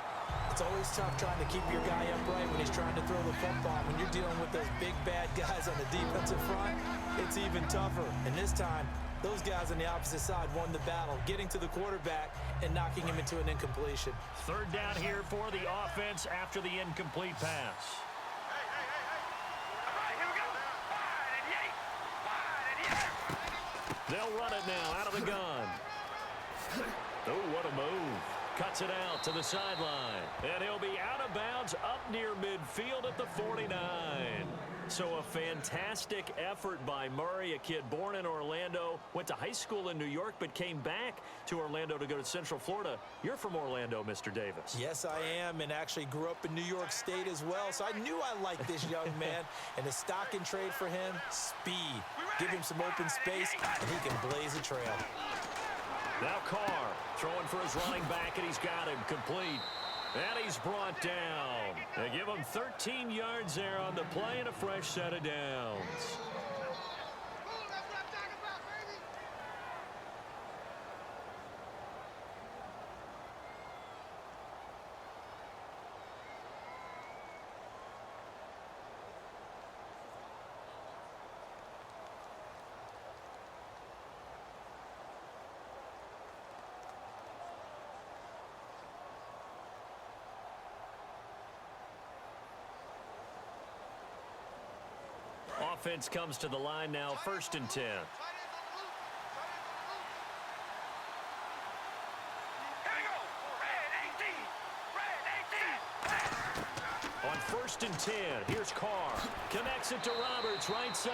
S3: It's always tough trying to keep your guy upright when he's trying to throw the football. When you're dealing with those big, bad guys on the defensive front, it's even tougher. And this time, those guys on the opposite side won the battle, getting to the quarterback and knocking him into an incompletion.
S2: Third down here for the offense after the incomplete pass. They'll run it now out of the gun. Oh, what a move. Cuts it out to the sideline. And he'll be out of bounds up near midfield at the 49. So a fantastic effort by Murray, a kid born in Orlando, went to high school in New York, but came back to Orlando to go to Central Florida. You're from Orlando, Mr. Davis.
S3: Yes, I am, and actually grew up in New York State as well, so I knew I liked this young man. And the stock and trade for him, speed. Give him some open space, and he can blaze a trail.
S2: Now Carr throwing for his running back, and he's got him complete. And he's brought down. They give him 13 yards there on the play and a fresh set of downs. Offense comes to the line now, 1st and 10. On 1st and 10, here's Carr. Connects it to Roberts, right side.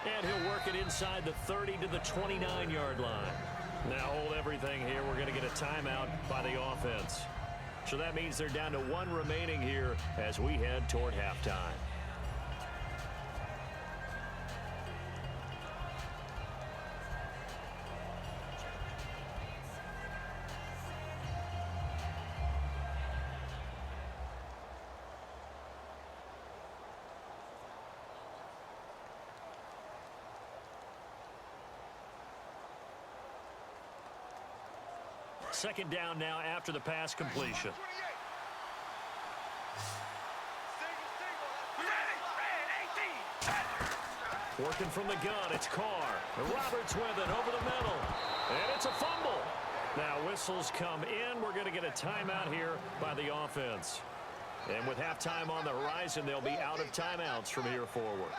S2: And he'll work it inside the 30 to the 29-yard line. Now hold everything here. We're going to get a timeout by the offense. So that means they're down to 1 remaining here as we head toward halftime. Second down now after the pass completion. Working from the gun, it's Carr. Roberts with it over the middle. And it's a fumble. Now whistles come in. We're going to get a timeout here by the offense. And with halftime on the horizon, they'll be out of timeouts from here forward.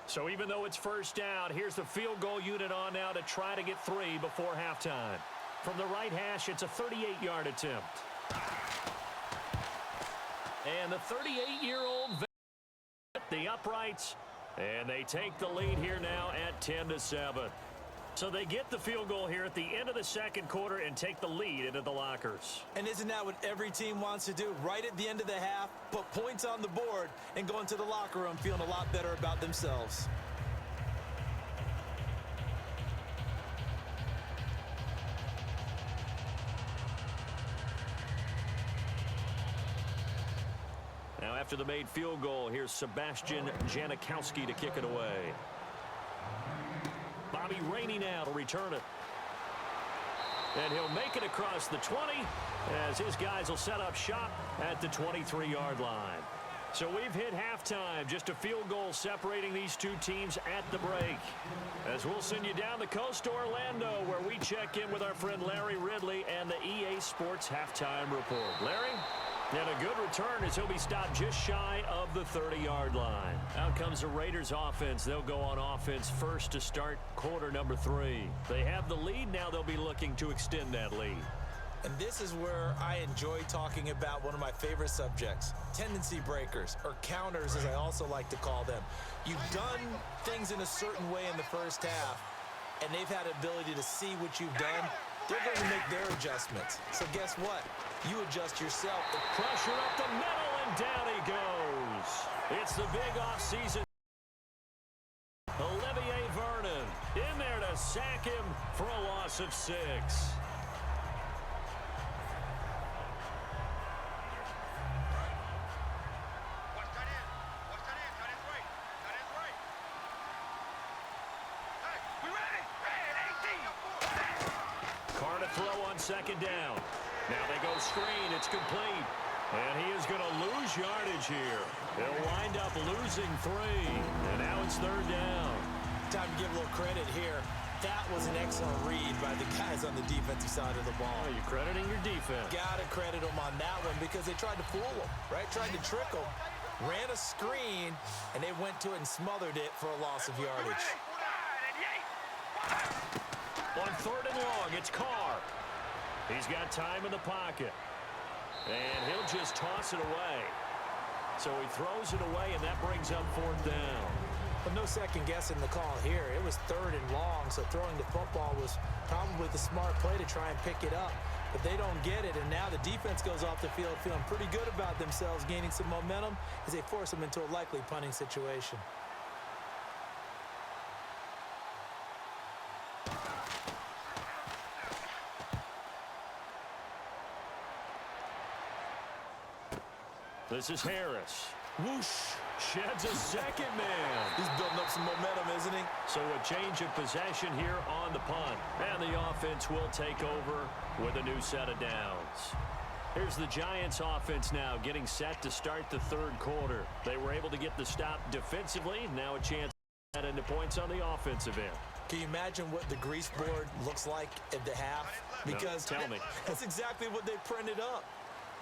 S2: So even though it's first down, here's the field goal unit on now to try to get 3 before halftime. From the right hash, it's a 38-yard attempt. And the 38-year-old the uprights, and they take the lead here now at 10-7. So they get the field goal here at the end of the second quarter and take the lead into the lockers.
S3: And isn't that what every team wants to do? Right at the end of the half, put points on the board and go into the locker room feeling a lot better about themselves.
S2: Now after the made field goal, here's Sebastian Janikowski to kick it away. Bobby Rainey now to return it. And he'll make it across the 20 as his guys will set up shop at the 23-yard line. So we've hit halftime. Just a field goal separating these two teams at the break. As we'll send you down the coast to Orlando, where we check in with our friend Larry Ridley and the EA Sports Halftime Report. Larry? And a good return as he'll be stopped just shy of the 30-yard line.
S6: Now
S2: comes the Raiders offense. They'll go on offense first to start quarter number 3. They have the lead. Now they'll be looking to extend that lead.
S3: And this is where I enjoy talking about one of my favorite subjects, tendency breakers, or counters as I also like to call them. You've done things in a certain way in the first half, and they've had the ability to see what you've done. They're going to make their adjustments. So guess what? You adjust yourself.
S2: The pressure up the middle, and down he goes. It's the big offseason. Olivier Vernon in there to sack him for a loss of 6. Second down. Now they go screen. It's complete. And he is going to lose yardage here. He'll wind up losing 3. And now it's third down.
S3: Time to give a little credit here. That was an excellent read by the guys on the defensive side of the ball.
S2: Oh, you're crediting your defense.
S3: Got to credit them on that one because they tried to fool them, right? Tried to trick them. Ran a screen, and they went to it and smothered it for a loss of yardage.
S2: On third and long, it's Carr. He's got time in the pocket. And he'll just toss it away. So he throws it away, and that brings up fourth down.
S3: But no second guessing the call here. It was third and long, so throwing the football was probably the smart play to try and pick it up. But they don't get it, and now the defense goes off the field feeling pretty good about themselves, gaining some momentum as they force them into a likely punting situation.
S2: This is Harris. Whoosh. Sheds a second man.
S3: He's building up some momentum, isn't he?
S2: So a change of possession here on the punt. And the offense will take over with a new set of downs. Here's the Giants offense now getting set to start the third quarter. They were able to get the stop defensively. Now a chance to add into points on the offensive end.
S3: Can you imagine what the grease board looks like at the half? Because
S2: no, tell me.
S3: That's exactly what they printed up.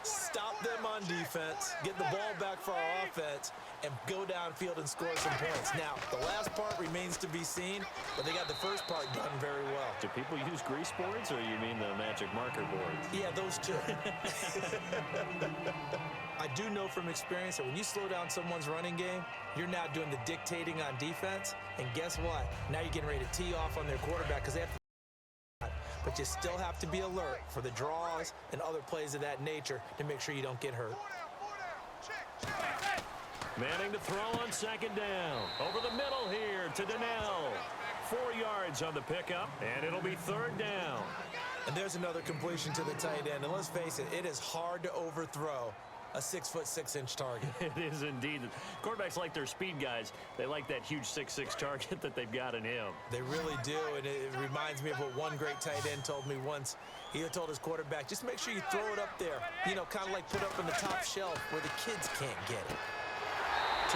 S3: Stop them on defense, get the ball back for our offense, and go downfield and score some points. Now, the last part remains to be seen, but they got the first part done very well.
S2: Do people use grease boards, or you mean the magic marker boards?
S3: Yeah, those two. I do know from experience that when you slow down someone's running game, you're now doing the dictating on defense, and guess what? Now you're getting ready to tee off on their quarterback because they have to. But you still have to be alert for the draws and other plays of that nature to make sure you don't get hurt.
S2: Manning to throw on second down. Over the middle here to Donnell. 4 yards on the pickup, and it'll be third down.
S3: And there's another completion to the tight end. And let's face it, it is hard to overthrow a 6'6" target.
S2: It is indeed. Quarterbacks like their speed guys. They like that huge 6'6" target that they've got in him.
S3: They really do, and it reminds me of what one great tight end told me once. He told his quarterback, just make sure you throw it up there, you know, kind of like put up on the top shelf where the kids can't get it.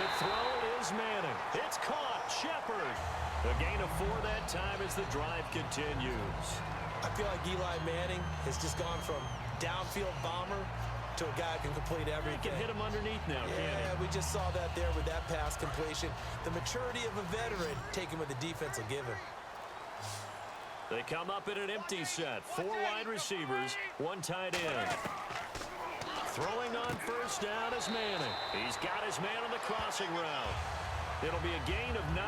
S2: To throw it is Manning. It's caught. Shepard. A gain of 4 that time as the drive continues.
S3: I feel like Eli Manning has just gone from downfield bomber to a guy who can complete everything.
S2: He can hit him underneath now, can't he?
S3: Yeah, we just saw that there with that pass completion. The maturity of a veteran taken with the defense will give him.
S2: They come up in an empty set. 4 wide receivers, 1 tight end. Throwing on first down is Manning. He's got his man on the crossing route. It'll be a gain of 9,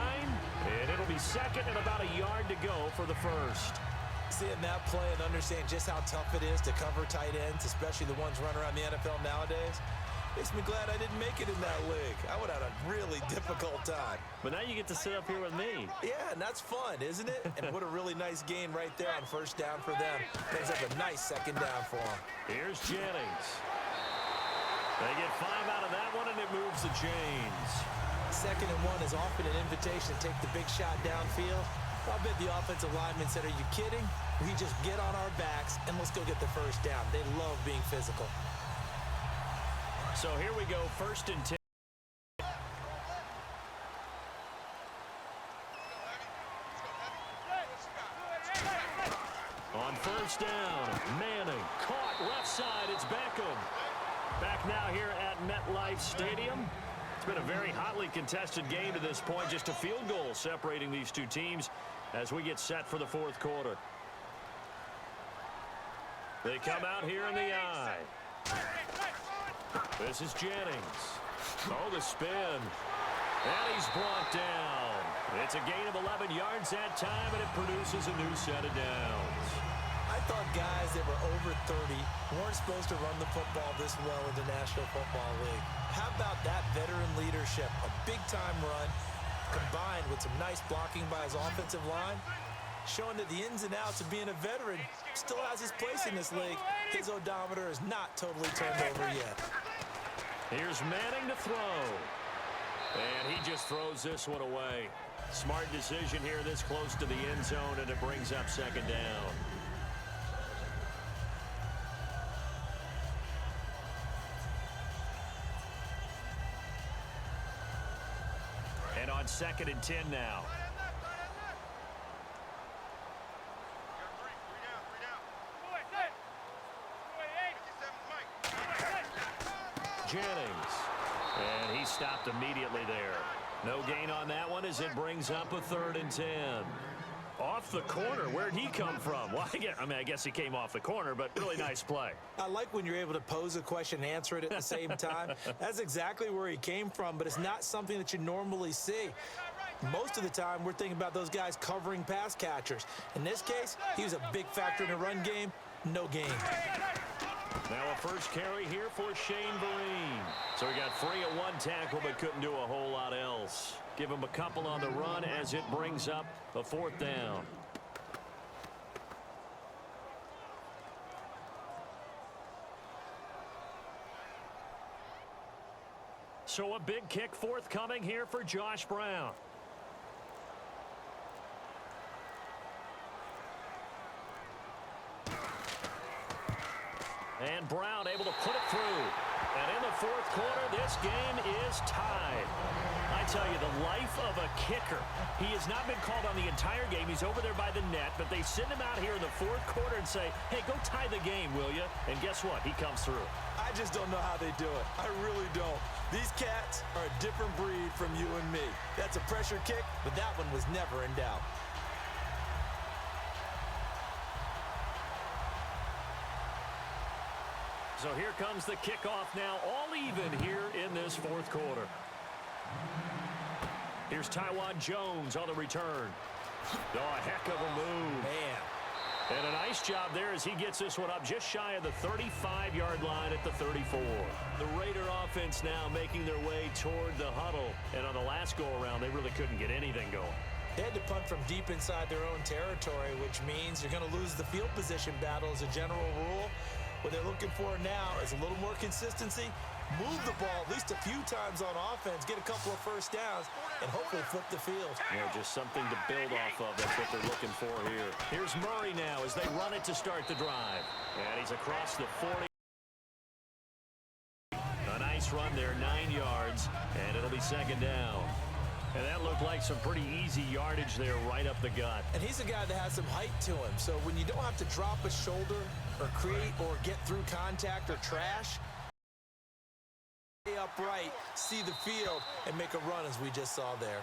S2: and it'll be second and about a yard to go for the first.
S3: Seeing that play and understand just how tough it is to cover tight ends, especially the ones running around the NFL nowadays, makes me glad I didn't make it in that league. I would have had a really difficult time.
S2: But now you get to sit up here with me.
S3: Yeah, and that's fun, isn't it? And what a really nice gain right there on first down for them. Brings up a nice second down for them.
S2: Here's Jennings. They get 5 out of that one, and it moves the chains.
S3: 2nd and 1 is often an invitation to take the big shot downfield. I bet the offensive linemen said, are you kidding? We just get on our backs and let's go get the first down. They love being physical.
S2: So here we go, 1st and 10. On first down, Manning caught left side. It's Beckham. Back now here at MetLife Stadium. been a very hotly contested game to this point. Just a field goal separating these two teams as we get set for the fourth quarter. They come out here in the eye. This is Jennings. Oh, the spin. And he's brought down. It's a gain of 11 yards that time, and it produces a new set of downs.
S3: I thought guys that were over 30 weren't supposed to run the football this well in the National Football League. How about that veteran leadership? A big-time run combined with some nice blocking by his offensive line, showing that the ins and outs of being a veteran still has his place in this league. His odometer is not totally turned over yet.
S2: Here's Manning to throw. And he just throws this one away. Smart decision here this close to the end zone, and it brings up second down. And on 2nd and 10 now. Jennings. And he stopped immediately there. No gain on that one as it brings up a 3rd and 10. Off the corner. Where'd he come from? Well, I guess he came off the corner, but really nice play.
S3: I like when you're able to pose a question and answer it at the same time. That's exactly where he came from, but it's not something that you normally see. Most of the time, we're thinking about those guys covering pass catchers. In this case, he was a big factor in the run game. No gain.
S2: Now a first carry here for Shane Vereen. So he got free at one tackle, but couldn't do a whole lot else. Give him a couple on the run as it brings up a 4th down. So a big kick forthcoming here for Josh Brown. And Brown able to put it through. And in the fourth quarter, this game is tied. I tell you, the life of a kicker. He has not been called on the entire game. He's over there by the net, but they send him out here in the fourth quarter and say, hey, go tie the game, will you? And guess what? He comes through.
S3: I just don't know how they do it. I really don't. These cats are a different breed from you and me. That's a pressure kick, but that one was never in doubt.
S2: So here comes the kickoff now, all even here in this fourth quarter. Here's Taiwan Jones on the return. Oh, a heck of a move.
S3: Man.
S2: And a nice job there as he gets this one up just shy of the 35-yard line at the 34. The Raider offense now making their way toward the huddle. And on the last go-around, they really couldn't get anything going.
S3: They had to punt from deep inside their own territory, which means you're going to lose the field position battle as a general rule. What they're looking for now is a little more consistency, move the ball at least a few times on offense, get a couple of first downs, and hopefully flip the field.
S2: Yeah, just something to build off of. That's what they're looking for here. Here's Murray now as they run it to start the drive. And he's across the 40. A nice run there, 9 yards, and it'll be second down. And that looked like some pretty easy yardage there right up the gut.
S3: And he's a guy that has some height to him. So when you don't have to drop a shoulder or create or get through contact or trash, stay upright, see the field, and make a run as we just saw there.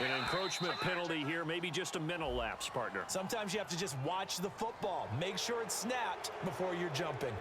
S2: An encroachment penalty here, maybe just a mental lapse, partner.
S3: Sometimes you have to just watch the football. Make sure it's snapped before you're jumping.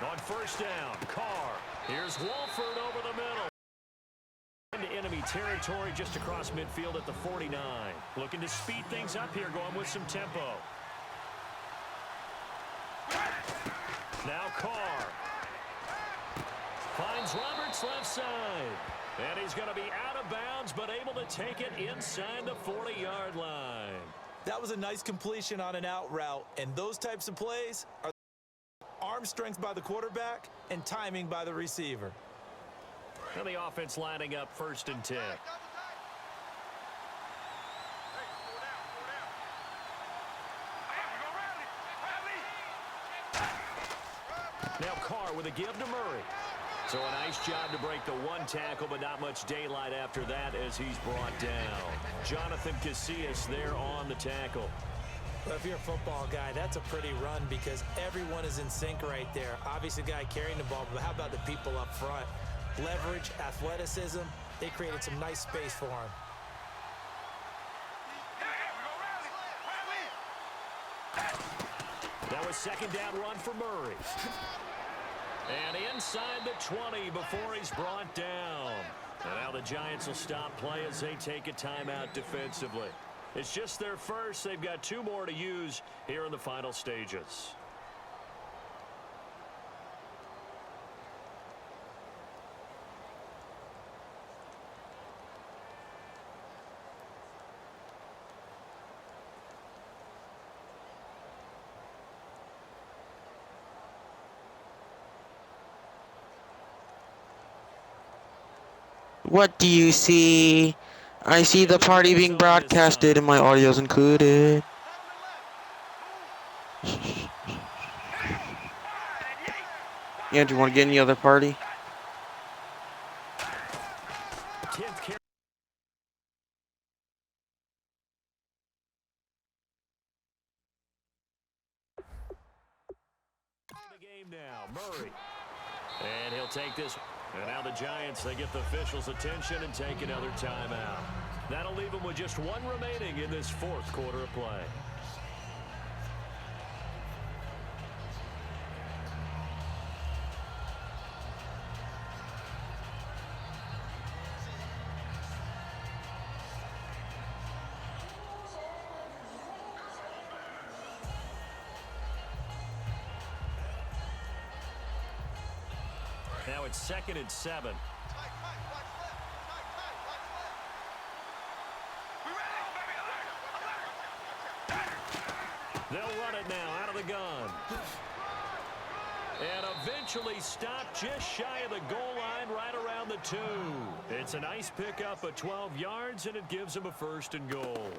S2: On first down, Carr. Here's Wolford over the middle. Into enemy territory just across midfield at the 49. Looking to speed things up here, going with some tempo. Now Carr. Finds Roberts left side. And he's going to be out of bounds, but able to take it inside the 40-yard line.
S3: That was a nice completion on an out route, and those types of plays are arm strength by the quarterback and timing by the receiver.
S2: And the offense lining up 1st and 10. Now Carr with a give to Murray. So a nice job to break the one tackle, but not much daylight after that as he's brought down. Jonathan Casillas there on the tackle.
S3: But if you're a football guy, that's a pretty run because everyone is in sync right there. Obviously, the guy carrying the ball, but how about the people up front? Leverage, athleticism, they created some nice space for him.
S2: That was 2nd down run for Murray. And inside the 20 before he's brought down. And now the Giants will stop play as they take a timeout defensively. It's just their first. They've got 2 more to use here in the final stages.
S6: What do you see? I see the party being broadcasted and my audio's included. Andrew, want to get in the other party?
S2: 10th carry. The game now, Murray. And he'll take this. And now the Giants, they get the officials' attention and take another timeout. That'll leave them with just 1 remaining in this 4th quarter of play. Now it's 2nd and 7. They'll run it now out of the gun. And eventually stopped just shy of the goal line right around the 2. It's a nice pickup of 12 yards, and it gives them a 1st and goal.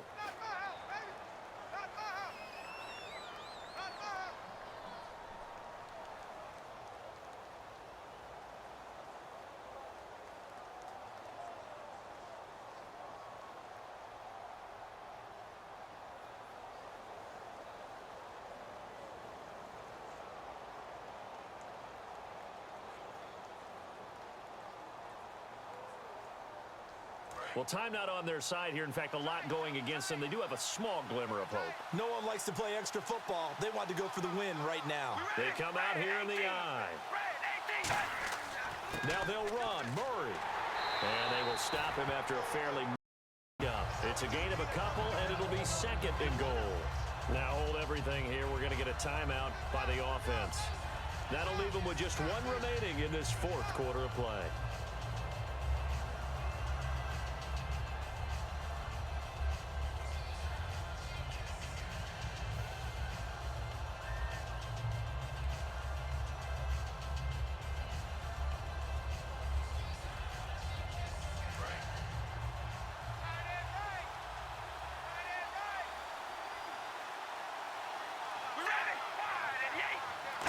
S2: Well, time not on their side here. In fact, a lot going against them. They do have a small glimmer of hope.
S3: No one likes to play extra football. They want to go for the win right now.
S2: They come out here in the eye. Now they'll run. Murray. And they will stop him after a fairly up. It's a gain of a couple, and it'll be 2nd and goal. Now hold everything here. We're going to get a timeout by the offense. That'll leave them with just 1 remaining in this 4th quarter of play.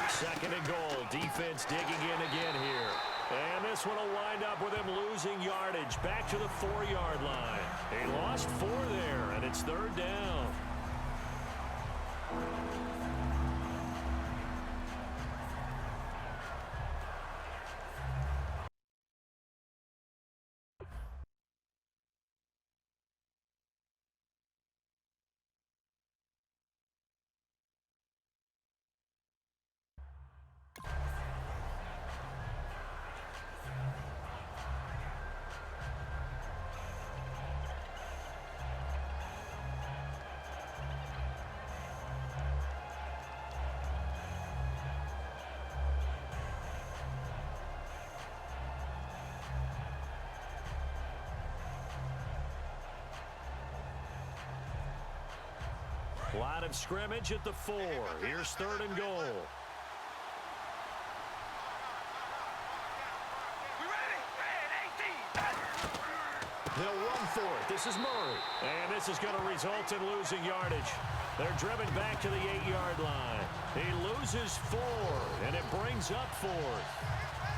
S2: Second and goal. Defense digging in again here. And this one will wind up with him losing yardage back to the 4-yard line. He lost 4 there, and it's 3rd down. Line of scrimmage at the 4. Here's 3rd and goal. They'll run for it. This is Murray. And this is going to result in losing yardage. They're driven back to the 8-yard line. He loses 4, and it brings up 4th.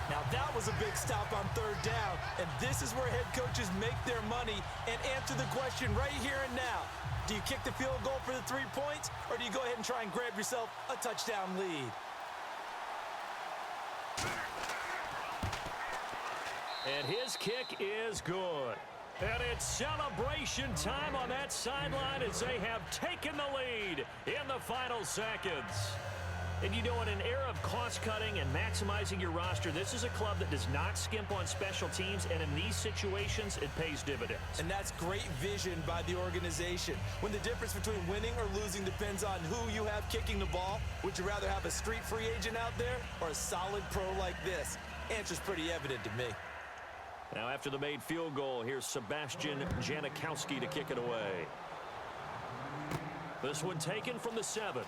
S3: Now that was a big stop on 3rd down, and this is where head coaches make their money and answer the question right here and now. Do you kick the field goal for the 3 points, or do you go ahead and try and grab yourself a touchdown lead?
S2: And his kick is good. And it's celebration time on that sideline as they have taken the lead in the final seconds. And you know, in an era of cost-cutting and maximizing your roster, this is a club that does not skimp on special teams, and in these situations, it pays dividends.
S3: And that's great vision by the organization. When the difference between winning or losing depends on who you have kicking the ball, would you rather have a street free agent out there or a solid pro like this? Answer's pretty evident to me.
S2: Now, after the made field goal, here's Sebastian Janikowski to kick it away. This one taken from the 7.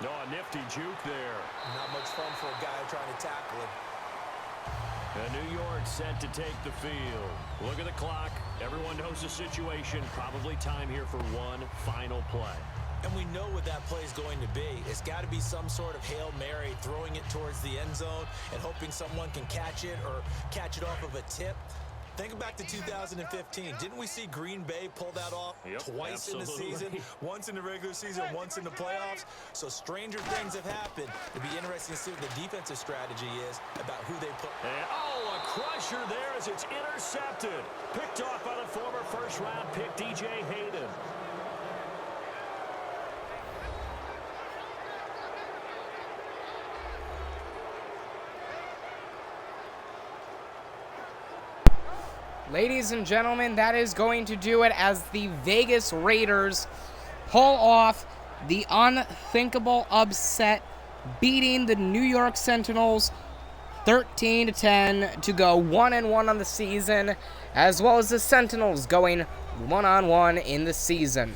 S2: Oh, a nifty juke there.
S3: Not much fun for a guy trying to tackle him.
S2: And New York set to take the field. Look at the clock. Everyone knows the situation. Probably time here for one final play.
S3: And we know what that play is going to be. It's got to be some sort of Hail Mary, throwing it towards the end zone and hoping someone can catch it or catch it off of a tip. Think back to 2015. Didn't we see Green Bay pull that off twice in the season? Once in the regular season, once in the playoffs. So stranger things have happened. It'd be interesting to see what the defensive strategy is about who they put.
S2: And, oh, a crusher there as it's intercepted. Picked off by the former first-round pick, DJ Hayden.
S1: Ladies and gentlemen, that is going to do it as the Vegas Raiders pull off the unthinkable upset, beating the New York Sentinels 13-10 to go 1-1 on the season, as well as the Sentinels going 1-1 in the season.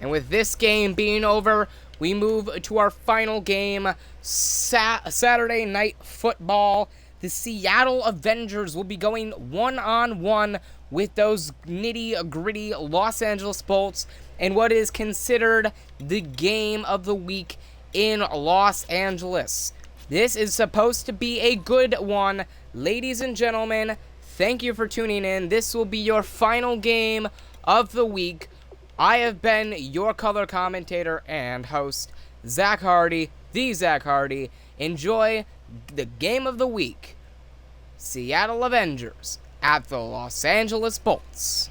S1: And with this game being over, we move to our final game, Saturday Night Football. The Seattle Avengers will be going 1-on-1 with those nitty-gritty Los Angeles Bolts in what is considered the game of the week in Los Angeles. This is supposed to be a good one. Ladies and gentlemen, thank you for tuning in. This will be your final game of the week. I have been your color commentator and host, Zach Hardy, the Zach Hardy. Enjoy the game of the week. Seattle Avengers at the Los Angeles Bolts.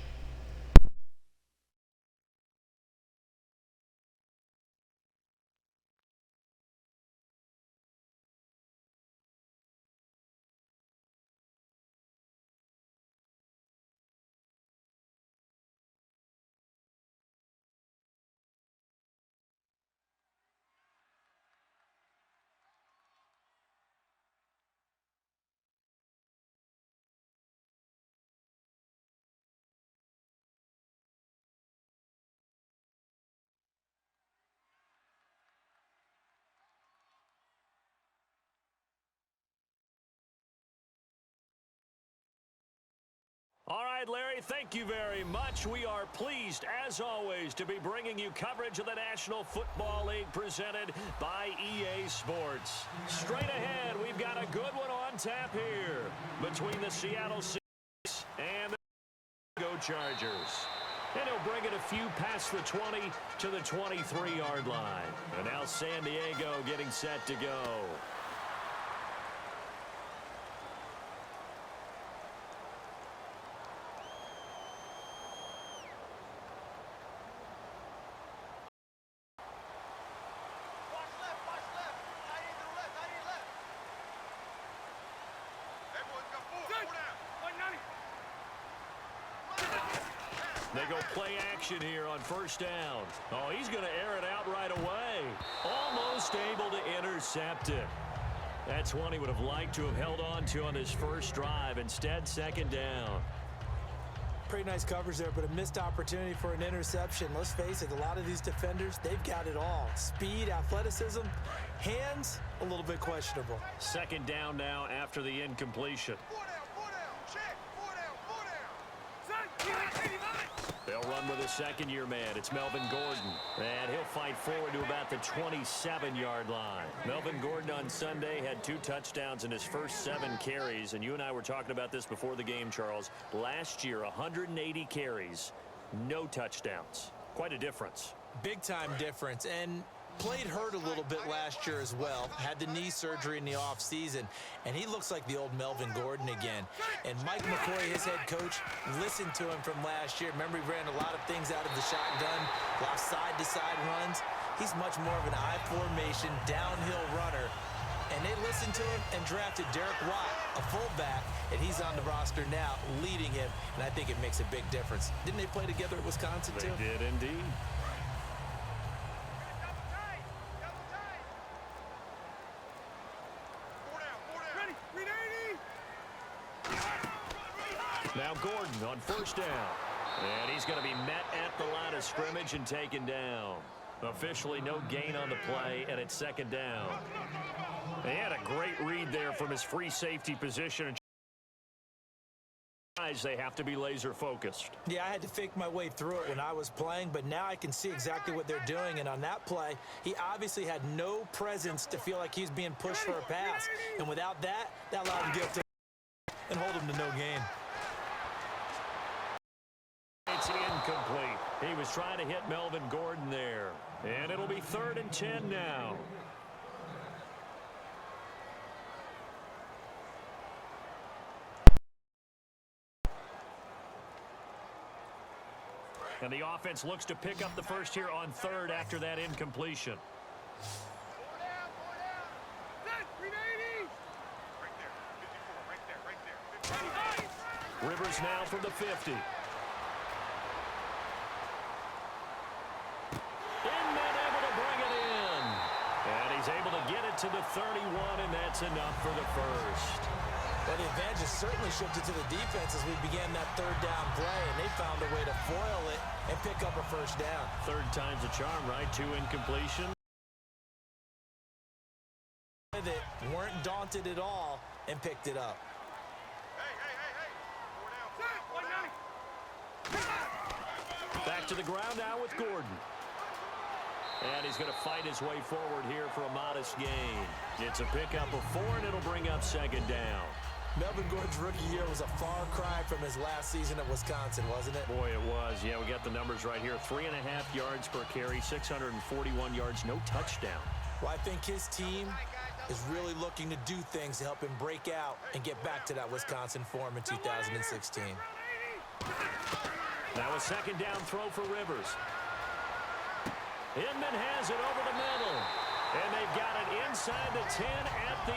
S2: All right, Larry, thank you very much. We are pleased, as always, to be bringing you coverage of the National Football League presented by EA Sports. Straight ahead, we've got a good one on tap here between the Seattle Seahawks and the Go Chargers. And he'll bring it a few past the 20 to the 23-yard line. And now San Diego getting set to go. They go play action here on first down. Oh, he's going to air it out right away. Almost able to intercept it. That's one he would have liked to have held on to on his first drive. Instead, second down.
S3: Pretty nice coverage there, but a missed opportunity for an interception. Let's face it, a lot of these defenders, they've got it all. Speed, athleticism, hands, a little bit questionable.
S2: Second down now after the incompletion. They'll run with a second-year man. It's Melvin Gordon. And he'll fight forward to about the 27-yard line. Melvin Gordon on Sunday had 2 touchdowns in his first 7 carries. And you and I were talking about this before the game, Charles. Last year, 180 carries, no touchdowns. Quite a difference.
S3: Big-time difference. And played hurt a little bit last year as well. Had the knee surgery in the offseason. And he looks like the old Melvin Gordon again. And Mike McCoy, his head coach, listened to him from last year. Remember, he ran a lot of things out of the shotgun, a lot of side-to-side runs. He's much more of an I-formation, downhill runner. And they listened to him and drafted Derek Watt, a fullback, and he's on the roster now, leading him. And I think it makes a big difference. Didn't they play together at Wisconsin, too?
S2: They did indeed. Now Gordon on first down. And he's going to be met at the line of scrimmage and taken down. Officially no gain on the play, and it's second down. They had a great read there from his free safety position. They have to be laser focused.
S3: Yeah, I had to fake my way through it when I was playing, but now I can see exactly what they're doing. And on that play, he obviously had no presence to feel like he's being pushed for a pass. And without that, that allowed him to get to and hold him to no gain.
S2: It's incomplete. He was trying to hit Melvin Gordon there. And it'll be 3rd and 10 now. And the offense looks to pick up the first here on 3rd after that incompletion. Rivers now from the 50. Inman able to bring it in. And he's able to get it to the 31, and that's enough for the first.
S3: Well, the advantage has certainly shifted to the defense as we began that 3rd down play, and they found a way to foil it and pick up a first down.
S2: 3rd time's a charm, right? 2 incompletion.
S3: That weren't daunted at all and picked it up.
S2: Back to the ground now with Gordon. And he's going to fight his way forward here for a modest gain. It's a pickup of 4, and it'll bring up second down.
S3: Melvin Gordon's rookie year was a far cry from his last season at Wisconsin, wasn't it?
S2: Boy, it was. Yeah, we got the numbers right here. 3.5 yards per carry, 641 yards, no touchdown.
S3: Well, I think his team is really looking to do things to help him break out and get back to that Wisconsin form in 2016.
S2: Now a second down throw for Rivers. Inman has it over the middle. And they've got it inside the 10 at the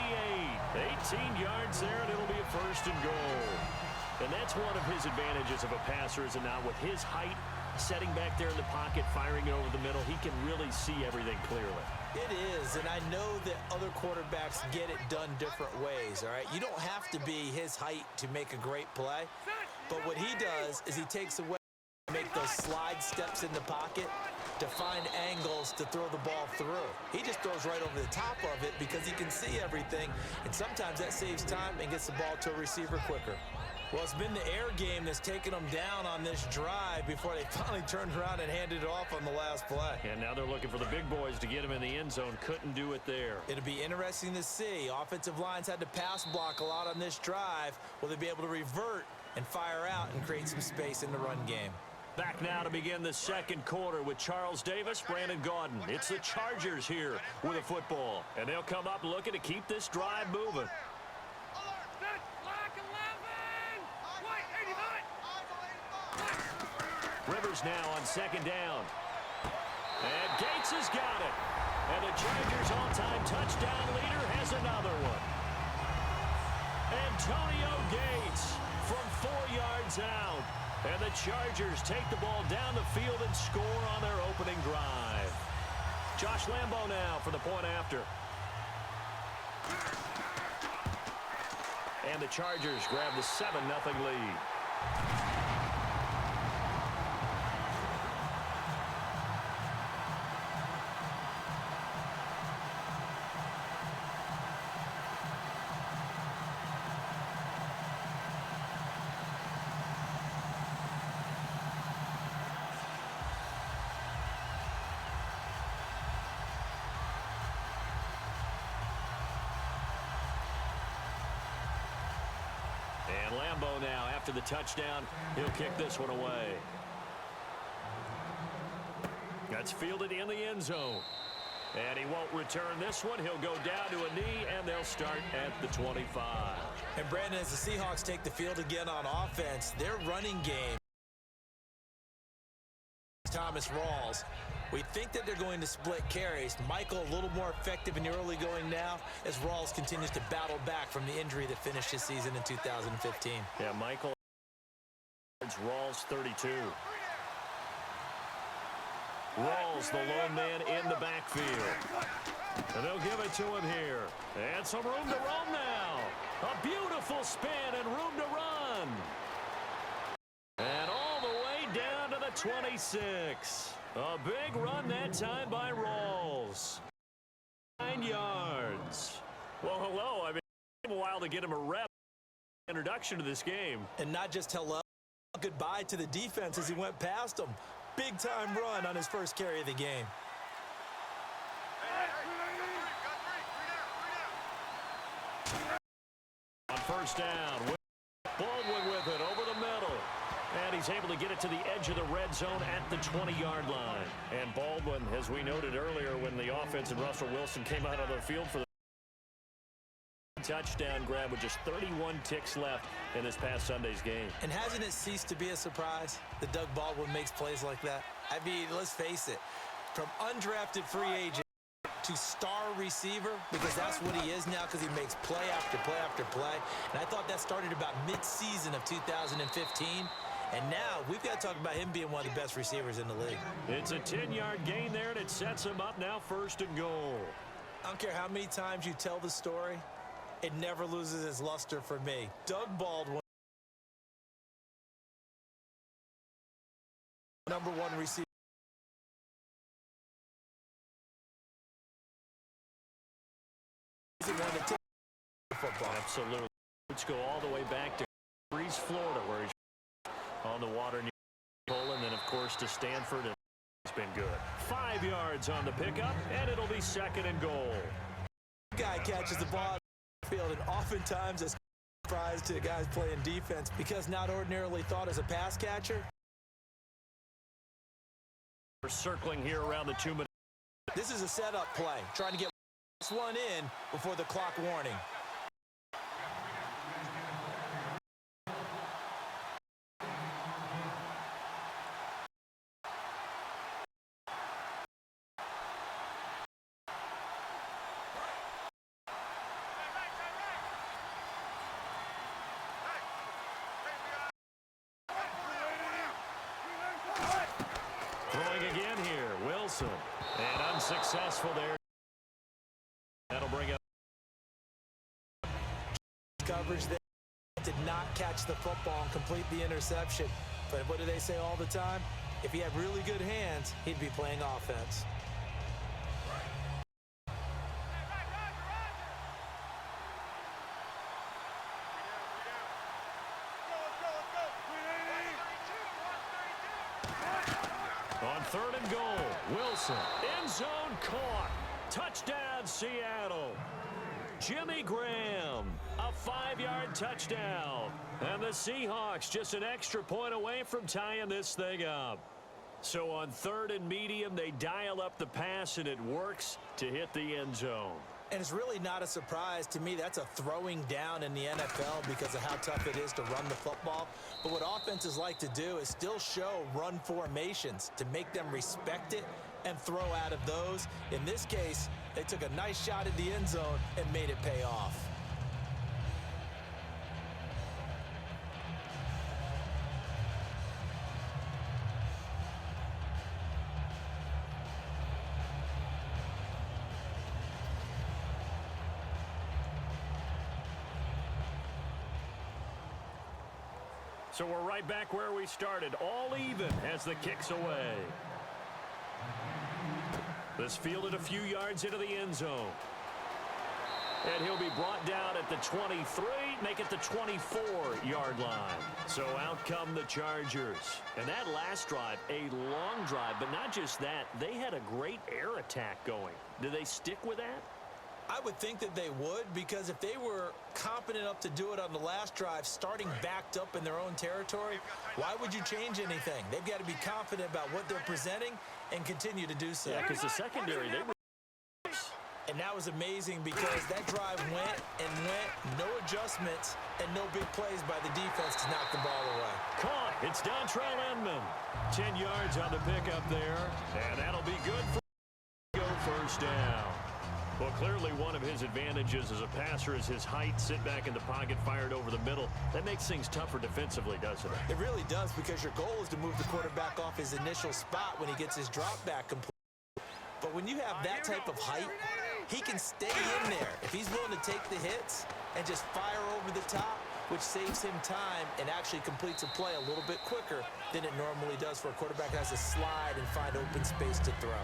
S2: 8. 18 yards there, and it'll be a 1st and goal. And that's one of his advantages of a passer, is it not? With his height, setting back there in the pocket, firing it over the middle, he can really see everything clearly.
S3: It is, and I know that other quarterbacks get it done different ways, all right? You don't have to be his height to make a great play, but what he does is he takes away, make those slide steps in the pocket to find angles to throw the ball through. He just throws right over the top of it because he can see everything, and sometimes that saves time and gets the ball to a receiver quicker. Well, it's been the air game that's taken them down on this drive before they finally turned around and handed it off on the last play.
S2: And now they're looking for the big boys to get him in the end zone. Couldn't do it there.
S3: It'll be interesting to see. Offensive lines had to pass block a lot on this drive. Will they be able to revert and fire out and create some space in the run game?
S2: Back now to begin the second quarter with Charles Davis, Brandon Gaudin. It's the Chargers here with a football. And they'll come up looking to keep this drive moving. Rivers now on second down. And Gates has got it. And the Chargers' all-time touchdown leader has another one. Antonio Gates from 4 yards out. And the Chargers take the ball down the field and score on their opening drive. Josh Lambo now for the point after. And the Chargers grab the 7-0 lead. And Lambeau now, after the touchdown, he'll kick this one away. That's fielded in the end zone. And he won't return this one. He'll go down to a knee, and they'll start at the 25.
S3: And Brandon, as the Seahawks take the field again on offense, their running game, Thomas Rawls, we think that they're going to split carries. Michael a little more effective in the early going now as Rawls continues to battle back from the injury that finished his season in 2015.
S2: Yeah, Michael, Rawls 32. Rawls, the lone man in the backfield. And they'll give it to him here. And some room to roam now. A beautiful spin and room to run. And all the way down to the 26. A big run that time by Rawls. 9 yards. Well, hello. I mean, it took a while to get him a rep introduction to this game.
S3: And not just hello, goodbye to the defense as he went past him. Big time run on his first carry of the game.
S2: On first down, Baldwin with it over the middle. And he's able to get it to the edge of the red zone at the 20-yard line. And Baldwin, as we noted earlier, when the offense and Russell Wilson came out on the field for the touchdown grab with just 31 ticks left in this past Sunday's game.
S3: And hasn't it ceased to be a surprise that Doug Baldwin makes plays like that? I mean, let's face it, from undrafted free agent to star receiver, because that's what he is now, because he makes play after play after play. And I thought that started about mid-season of 2015. And now we've got to talk about him being one of the best receivers in the league.
S2: It's a 10-yard gain there, and it sets him up now first and goal.
S3: I don't care how many times you tell the story, it never loses its luster for me. Doug Baldwin, #1 receiver.
S2: Football. Absolutely. Let's go all the way back to Greece, Florida, where he's on the water near Poland, and then, of course, to Stanford, and it's been good. 5 yards on the pickup, and it'll be second and goal.
S3: Guy catches the ball field, and oftentimes it's surprise to guys playing defense because not ordinarily thought as a pass catcher.
S2: We're circling here around the 2-minute.
S3: This is a setup play, trying to get this one in before the clock warning.
S2: And unsuccessful there. That'll bring up
S3: coverage there. Did not catch the football and complete the interception. But what do they say all the time? If he had really good hands, he'd be playing offense.
S2: On third and goal, Wilson. End zone caught. Touchdown, Seattle. Jimmy Graham, a 5-yard touchdown. And the Seahawks just an extra point away from tying this thing up. So on third and medium, they dial up the pass, and it works to hit the end zone.
S3: And it's really not a surprise to me. That's a throwing down in the NFL because of how tough it is to run the football. But what offenses like to do is still show run formations to make them respect it and throw out of those. In this case, they took a nice shot at the end zone and made it pay off.
S2: So we're right back where we started, all even as the kick's away. This fielded a few yards into the end zone. And he'll be brought down at the 23, make it the 24-yard line. So out come the Chargers. And that last drive, a long drive, but not just that, they had a great air attack going. Do they stick with that?
S3: I would think that they would, because if they were competent enough to do it on the last drive, starting backed up in their own territory, why would you change anything? They've got to be confident about what they're presenting and continue to do so.
S2: Yeah, because the secondary, they were...
S3: And that was amazing because that drive went and went, no adjustments, and no big plays by the defense to knock the ball away.
S2: Caught. It's Dontrell Inman. 10 yards on the pickup there, and that'll be good for go first down. Well, clearly one of his advantages as a passer is his height. Sit back in the pocket, fired over the middle. That makes things tougher defensively, doesn't it?
S3: It really does, because your goal is to move the quarterback off his initial spot when he gets his drop back complete. But when you have that type of height, he can stay in there if he's willing to take the hits and just fire over the top, which saves him time and actually completes a play a little bit quicker than it normally does for a quarterback that has to slide and find open space to throw.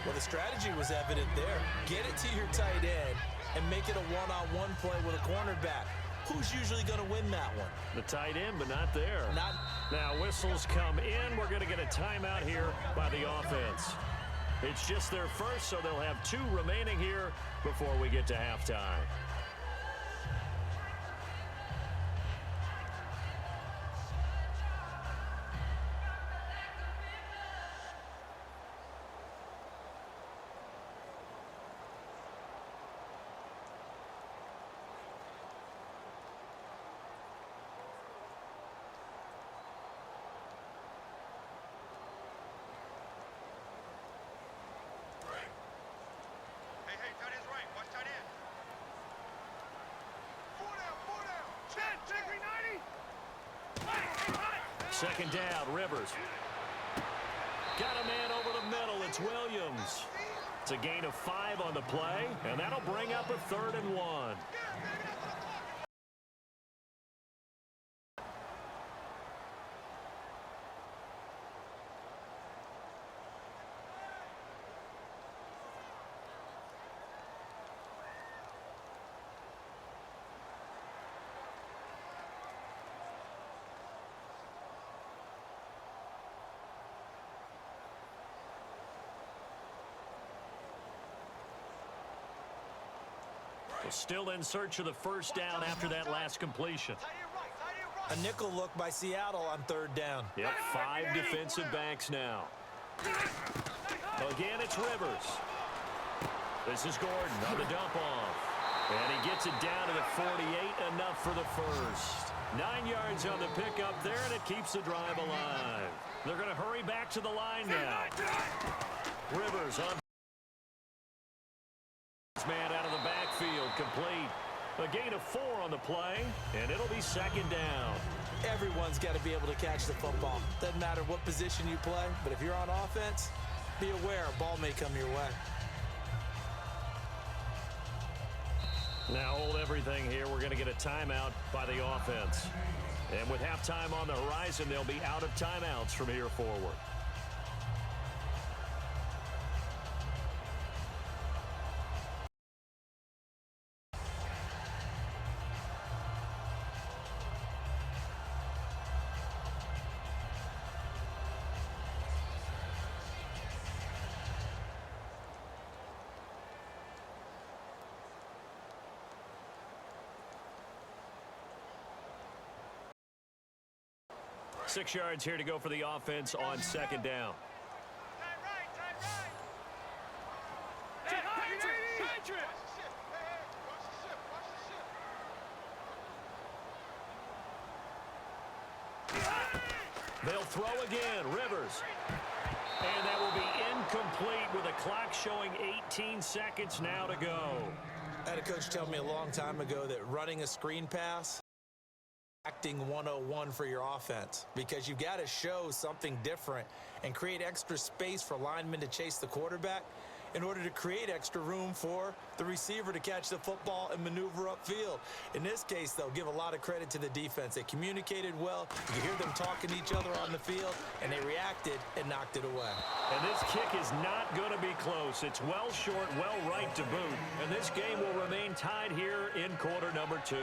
S3: Well, the strategy was evident there. Get it to your tight end and make it a one-on-one play with a cornerback. Who's usually going to win that one?
S2: The tight end, but not there. Now whistles come in. We're going to get a timeout here by the offense. It's just their first, so they'll have 2 remaining here before we get to halftime. Second down, Rivers. Got a man over the middle. It's Williams. It's a gain of 5 on the play, and that'll bring up a 3rd and 1. Still in search of the first down after that last completion.
S3: A nickel look by Seattle on 3rd down.
S2: Yep, 5 defensive backs now. Again, it's Rivers. This is Gordon on the dump off. And he gets it down to the 48, enough for the first. 9 yards on the pickup there, and it keeps the drive alive. They're going to hurry back to the line now. Rivers on man out of the backfield, complete. A gain of 4 on the play, and it'll be 2nd down.
S3: Everyone's got to be able to catch the football. Doesn't matter what position you play, but if you're on offense, be aware a ball may come your way.
S2: Now hold everything here. We're going to get a timeout by the offense. And with halftime on the horizon, they'll be out of timeouts from here forward. Six yards here to go for the offense on 2nd down. They'll throw again. Rivers. And that will be incomplete with a clock showing 18 seconds now to go.
S3: I had a coach tell me a long time ago that running a screen pass, acting 101 for your offense, because you've got to show something different and create extra space for linemen to chase the quarterback in order to create extra room for the receiver to catch the football and maneuver upfield. In this case, though, give a lot of credit to the defense. They communicated well. You could hear them talking to each other on the field, and they reacted and knocked it away.
S2: And this kick is not going to be close. It's well short, well right to boot. And this game will remain tied here in quarter number 2.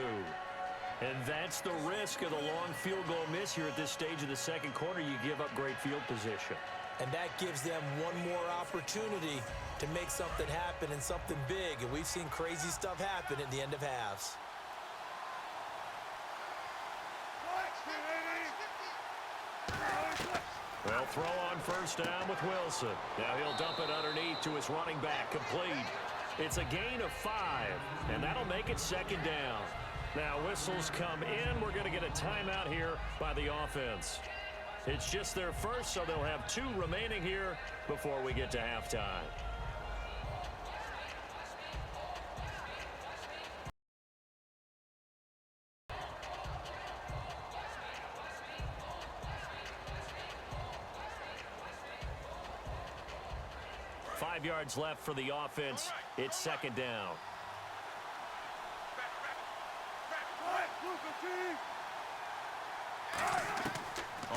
S2: And that's the risk of the long field goal miss here at this stage of the second quarter. You give up great field position.
S3: And that gives them one more opportunity to make something happen and something big. And we've seen crazy stuff happen at the end of halves.
S2: They'll throw on first down with Wilson. Now he'll dump it underneath to his running back, complete. It's a gain of 5, and that'll make it second down. Now whistles come in. We're going to get a timeout here by the offense. It's just their first, so they'll have 2 remaining here before we get to halftime. Five yards left for the offense. It's second down.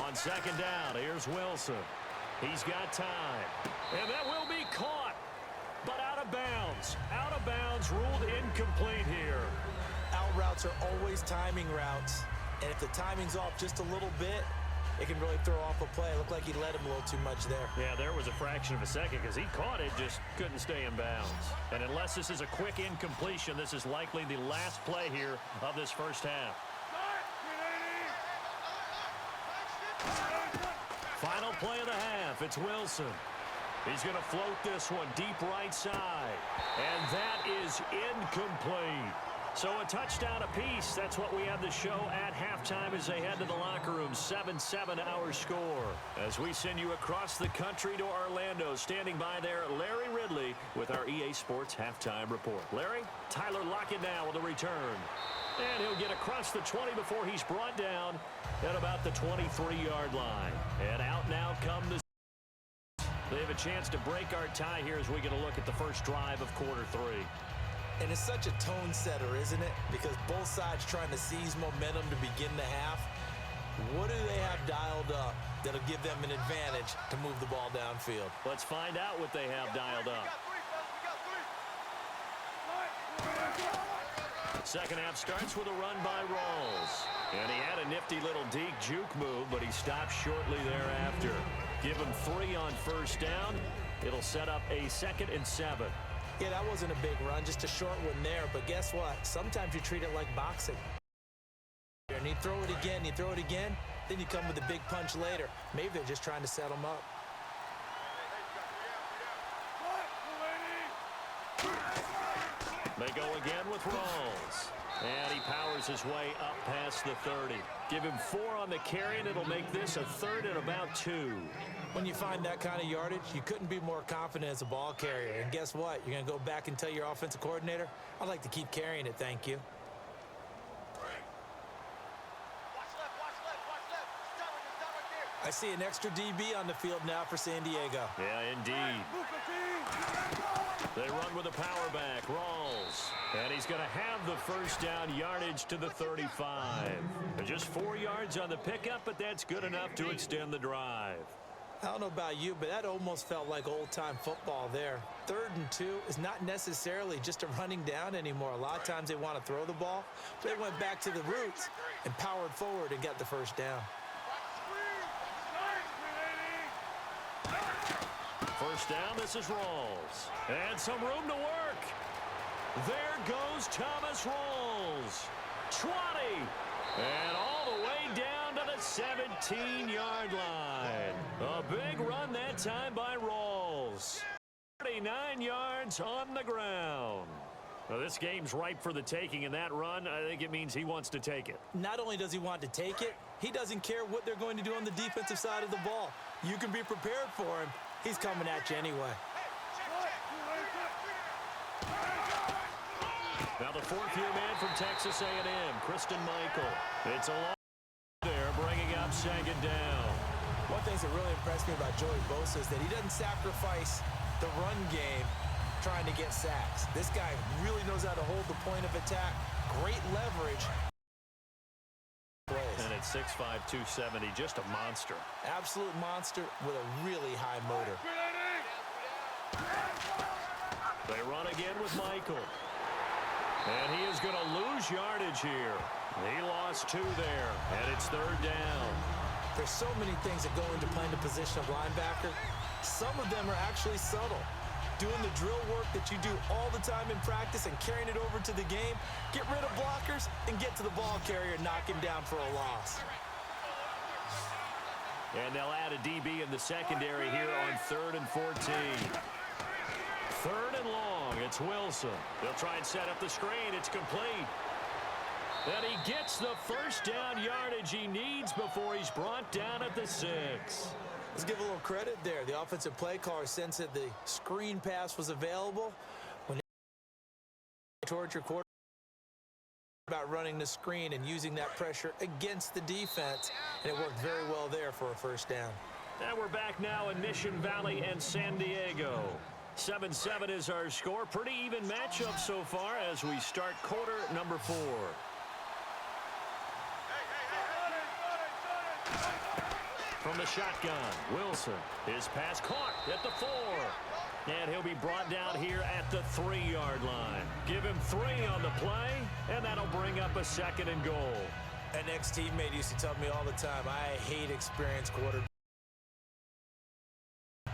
S2: On second down, here's Wilson. He's got time. And that will be caught, but out of bounds. Out of bounds, ruled incomplete here.
S3: Out routes are always timing routes. And if the timing's off just a little bit, it can really throw off a play. It looked like he led him a little too much there.
S2: Yeah, there was a fraction of a second because he caught it, just couldn't stay in bounds. And unless this is a quick incompletion, this is likely the last play here of this first half. Final play of the half. It's Wilson. He's going to float this one deep right side. And that is incomplete. So a touchdown apiece. That's what we have the show at halftime as they head to the locker room. 7-7 our score. As we send you across the country to Orlando, standing by there, Larry Ridley with our EA Sports halftime report. Larry, Tyler Lockett now with a return. And he'll get across the 20 before he's brought down at about the 23-yard line. And out now come the... They have a chance to break our tie here as we get a look at the first drive of quarter 3.
S3: And it's such a tone setter, isn't it? Because both sides trying to seize momentum to begin the half. What do they have dialed up that'll give them an advantage to move the ball downfield?
S2: Let's find out what they have dialed up. Second half starts with a run by Rawls. And he had a nifty little deep juke move, but he stopped shortly thereafter. Give him 3 on first down. It'll set up a 2nd and 7.
S3: Yeah, that wasn't a big run, just a short one there. But guess what? Sometimes you treat it like boxing. And you throw it again, you throw it again, then you come with a big punch later. Maybe they're just trying to set him up.
S2: They go again with Rawls. And he powers his way up past the 30. Give him 4 on the carry, and it'll make this a 3rd and about 2.
S3: When you find that kind of yardage, you couldn't be more confident as a ball carrier. And guess what? You're going to go back and tell your offensive coordinator, I'd like to keep carrying it, thank you. I see an extra DB on the field now for San Diego.
S2: Yeah, indeed. They run with a power back, Rawls. And he's going to have the first down yardage to the 35. Just 4 yards on the pickup, but that's good enough to extend the drive.
S3: I don't know about you, but that almost felt like old-time football there. 3rd and 2 is not necessarily just a running down anymore. A lot of times they want to throw the ball, but they went back to the roots and powered forward and got the first down.
S2: First down, this is Rawls. And some room to work. There goes Thomas Rawls. 20. And all the way down to the 17-yard line. A big run that time by Rawls. 39 yards on the ground. Well, this game's ripe for the taking, and that run, I think it means he wants to take it.
S3: Not only does he want to take it, he doesn't care what they're going to do on the defensive side of the ball. You can be prepared for him. He's coming at you anyway.
S2: Now the 4th-year man from Texas A&M, Christian Michael. It's a long there, bringing up 2nd down.
S3: One thing that really impressed me about Joey Bosa is that he doesn't sacrifice the run game trying to get sacks. This guy really knows how to hold the point of attack. Great leverage.
S2: And at 6'5", 270, just a monster.
S3: Absolute monster with a really high motor.
S2: They run again with Michael. And he is going to lose yardage here. He lost 2 there, and it's 3rd down.
S3: There's so many things that go into playing the position of linebacker. Some of them are actually subtle. Doing the drill work that you do all the time in practice and carrying it over to the game. Get rid of blockers and get to the ball carrier and knock him down for a loss.
S2: And they'll add a DB in the secondary here on 3rd and 14. 3rd and long. It's Wilson. They'll try and set up the screen. It's complete. And he gets the first down yardage he needs before he's brought down at the 6.
S3: Let's give a little credit there. The offensive play caller sensed that the screen pass was available. When towards your quarterback about running the screen and using that pressure against the defense, and it worked very well there for a first down.
S2: And we're back now in Mission Valley and San Diego. 7-7 is our score. Pretty even matchup so far as we start quarter number 4. From the shotgun, Wilson. His pass caught at the 4. And he'll be brought down here at the 3-yard line. Give him 3 on the play, and that'll bring up a 2nd and goal.
S3: An ex-teammate used to tell me all the time, I hate experienced quarterbacks.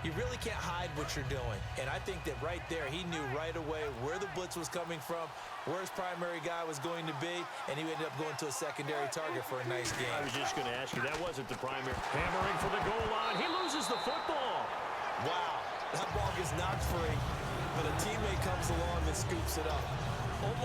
S3: You really can't hide what you're doing. And I think that right there, he knew right away where the blitz was coming from, where his primary guy was going to be, and he ended up going to a secondary target for a nice game.
S2: I was just going to ask you, that wasn't the primary. Hammering for the goal line. He loses the football.
S3: Wow, that ball gets knocked free, but a teammate comes along and scoops it up. It's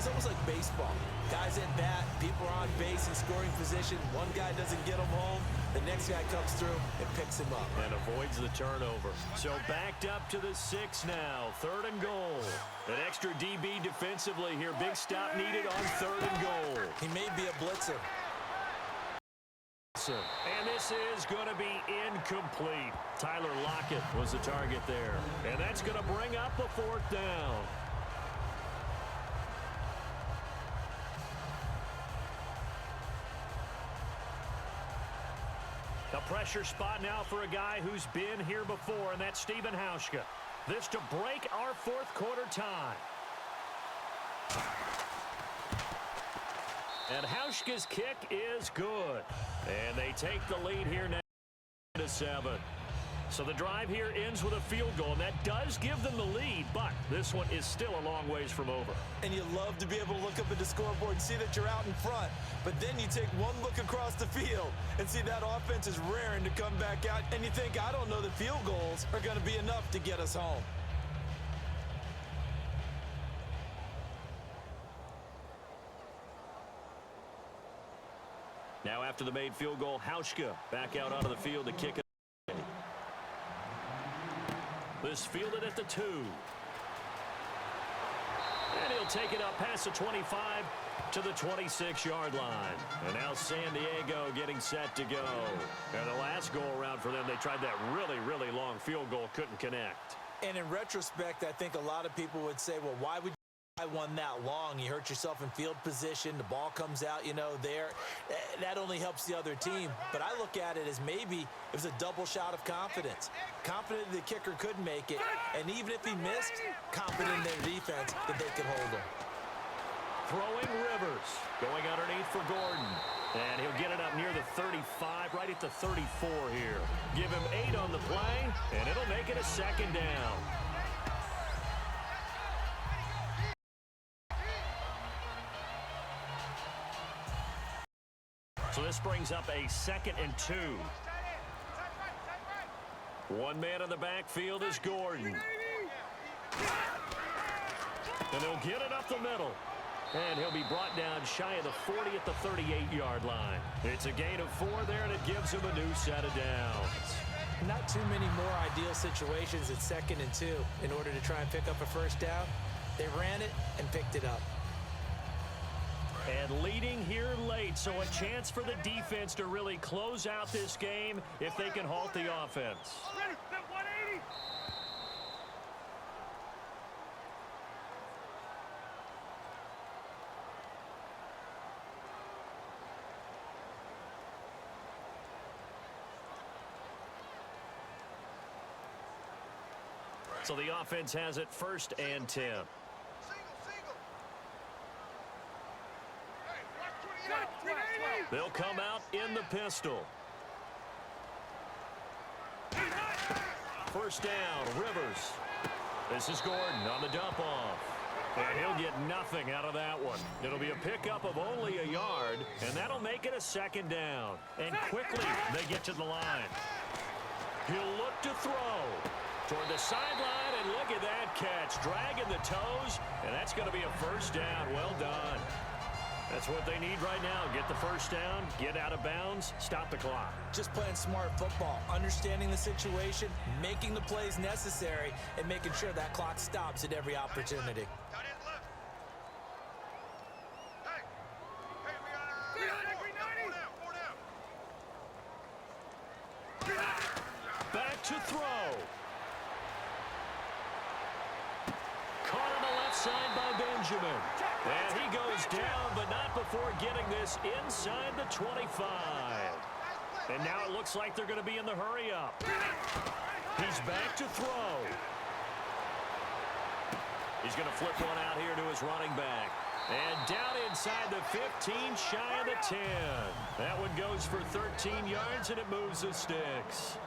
S3: almost like baseball. Guys at bat, people are on base in scoring position. One guy doesn't get him home. The next guy comes through and picks him up.
S2: And avoids the turnover. So backed up to the 6 now. 3rd and goal. An extra DB defensively here. Big stop needed on 3rd and goal.
S3: He may be a blitzer.
S2: And this is going to be incomplete. Tyler Lockett was the target there. And that's going to bring up a 4th down. The pressure spot now for a guy who's been here before, and that's Stephen Hauschka. This to break our 4th quarter tie. And Hauschka's kick is good. And they take the lead here now to 7. So the drive here ends with a field goal, and that does give them the lead, but this one is still a long ways from over.
S3: And you love to be able to look up at the scoreboard and see that you're out in front, but then you take one look across the field and see that offense is raring to come back out, and you think, I don't know that field goals are going to be enough to get us home.
S2: Now after the made field goal, Hauschka back out onto the field to kick it. This fielded at the 2. And he'll take it up past the 25 to the 26-yard line. And now San Diego getting set to go. And the last go-around for them, they tried that really, really long field goal, couldn't connect.
S3: And in retrospect, I think a lot of people would say, well, why would one that long? You hurt yourself in field position, the ball comes out, there. That only helps the other team. But I look at it as maybe it was a double shot of confidence. Confident the kicker could make it, and even if he missed, confident in their defense that they could hold him.
S2: Throwing Rivers, going underneath for Gordon. And he'll get it up near the 35, right at the 34 here. Give him 8 on the play, and it'll make it a 2nd down. So this brings up a 2nd and 2. One man in the backfield is Gordon. And they'll get it up the middle. And he'll be brought down shy of the 40 at the 38-yard line. It's a gain of 4 there, and it gives him a new set of downs.
S3: Not too many more ideal situations at 2nd and 2 in order to try and pick up a first down. They ran it and picked it up.
S2: And leading here late, so a chance for the defense to really close out this game if they can halt the offense. So the offense has it 1st and 10. They'll come out in the pistol. First down, Rivers. This is Gordon on the dump-off. And he'll get nothing out of that one. It'll be a pickup of only a yard, and that'll make it a second down. And quickly, they get to the line. He'll look to throw toward the sideline, and look at that catch. Dragging the toes, and that's going to be a first down. Well done. That's what they need right now. Get the first down, get out of bounds, stop the clock.
S3: Just playing smart football, understanding the situation, making the plays necessary, and making sure that clock stops at every opportunity.
S2: Back to throw. Caught on the left side by Benjamin. And he goes down, but not before getting this inside the 25. And now it looks like they're going to be in the hurry-up. He's back to throw. He's going to flip one out here to his running back. And down inside the 15, shy of the 10. That one goes for 13 yards, and it moves the sticks.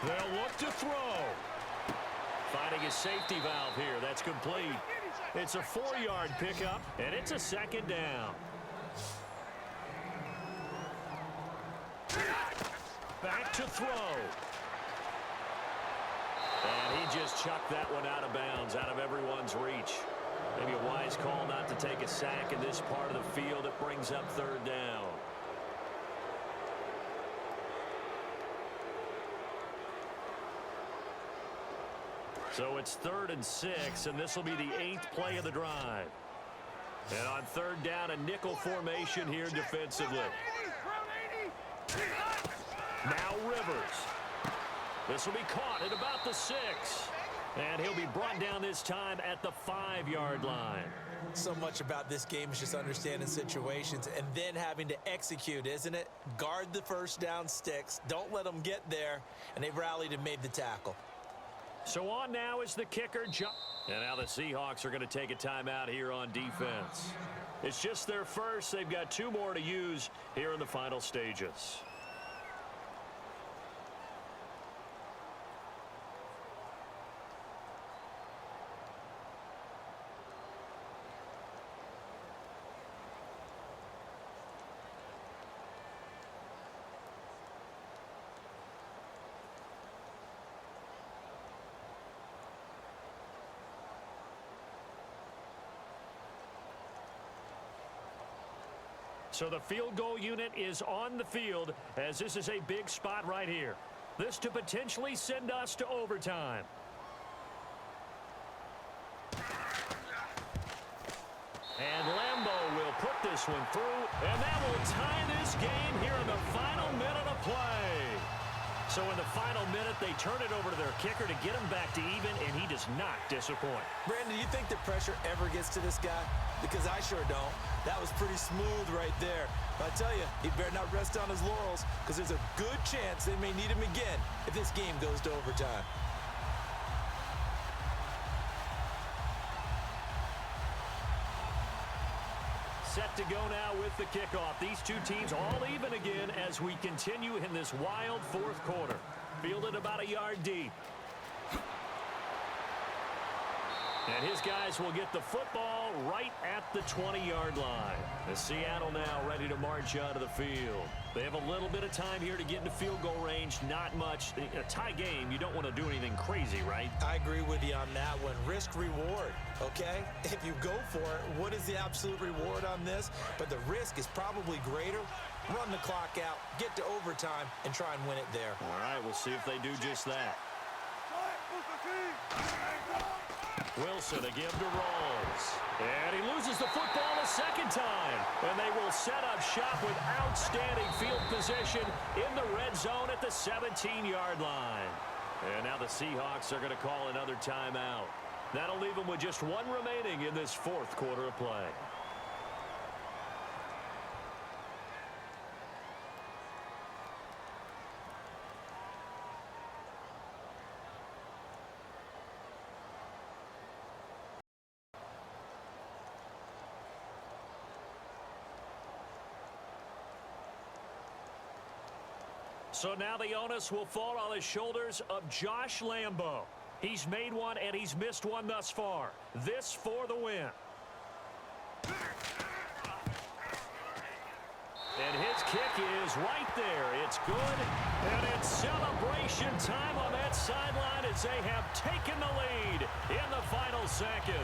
S2: They'll look to throw. Finding his safety valve here. That's complete. It's a 4-yard pickup, and it's a second down. Back to throw. And he just chucked that one out of bounds, out of everyone's reach. Maybe a wise call not to take a sack in this part of the field. It brings up third down. So it's 3rd and 6, and this will be the 8th play of the drive. And on third down, a nickel formation here defensively. Now Rivers. This will be caught at about the 6. And he'll be brought down this time at the 5-yard line.
S3: So much about this game is just understanding situations and then having to execute, isn't it? Guard the first down sticks. Don't let them get there. And they rallied and made the tackle.
S2: So on now is the kicker. And now the Seahawks are going to take a timeout here on defense. It's just their first. They've got 2 more to use here in the final stages. So the field goal unit is on the field, as this is a big spot right here. This to potentially send us to overtime. And Lambeau will put this one through, and that will tie this game here in the final minute of play. So in the final minute, they turn it over to their kicker to get him back to even, and he does not disappoint.
S3: Brandon, do you think the pressure ever gets to this guy? Because I sure don't. That was pretty smooth right there. But I tell you, he better not rest on his laurels, because there's a good chance they may need him again if this game goes to overtime.
S2: Set to go now with the kickoff. These two teams all even again as we continue in this wild fourth quarter. Fielded about a yard deep. And his guys will get the football right at the 20-yard line. As Seattle now ready to march out of the field. They have a little bit of time here to get into field goal range. Not much. In a tie game, you don't want to do anything crazy, right?
S3: I agree with you on that one. Risk-reward, okay? If you go for it, what is the absolute reward on this? But the risk is probably greater. Run the clock out, get to overtime, and try and win it there.
S2: All right, we'll see if they do just that. Wilson again to Rawls. And he loses the football a second time. And they will set up shop with outstanding field position in the red zone at the 17-yard line. And now the Seahawks are going to call another timeout. That'll leave them with just one remaining in this fourth quarter of play. So now the onus will fall on the shoulders of Josh Lambo. He's made one and he's missed one thus far. This for the win. And his kick is right there. It's good. And it's celebration time on that sideline as they have taken the lead in the final seconds.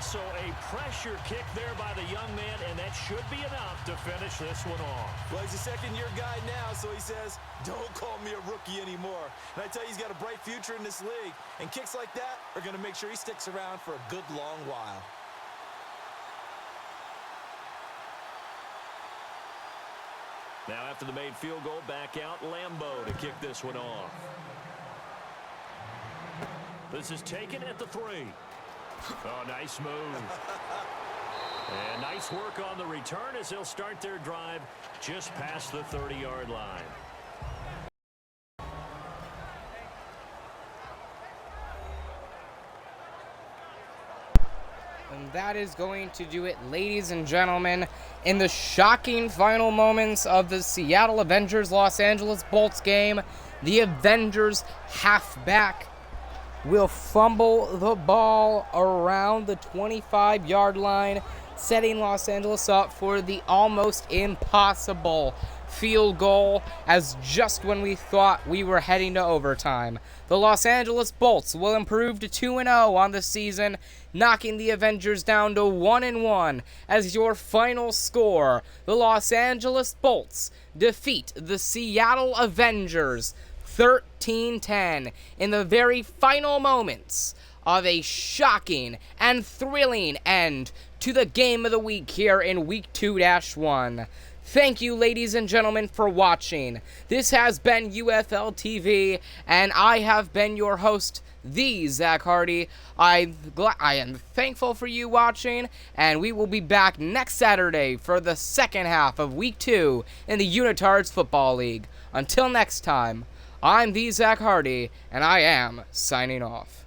S2: So a pressure kick there by the young man, and that should be enough to finish this one off.
S3: Well, he's a second-year guy now, so he says, don't call me a rookie anymore. And I tell you, he's got a bright future in this league. And kicks like that are going to make sure he sticks around for a good long while.
S2: Now after the made field goal, back out Lambo to kick this one off. This is taken at the 3. Oh, nice move. And nice work on the return as they'll start their drive just past the 30-yard line.
S1: And that is going to do it, ladies and gentlemen, in the shocking final moments of the Seattle Avengers Los Angeles Bolts game. The Avengers halfback will fumble the ball around the 25-yard line, setting Los Angeles up for the almost impossible field goal, as just when we thought we were heading to overtime. The Los Angeles Bolts will improve to 2-0 on the season, knocking the Avengers down to 1-1 as your final score. The Los Angeles Bolts defeat the Seattle Avengers 13-10 in the very final moments of a shocking and thrilling end to the game of the week here in Week 2-1. Thank you, ladies and gentlemen, for watching. This has been UFL TV, and I have been your host, the Zach Hardy. I am thankful for you watching, and we will be back next Saturday for the second half of Week 2 in the Unitards Football League. Until next time, I'm the Zach Hardy, and I am signing off.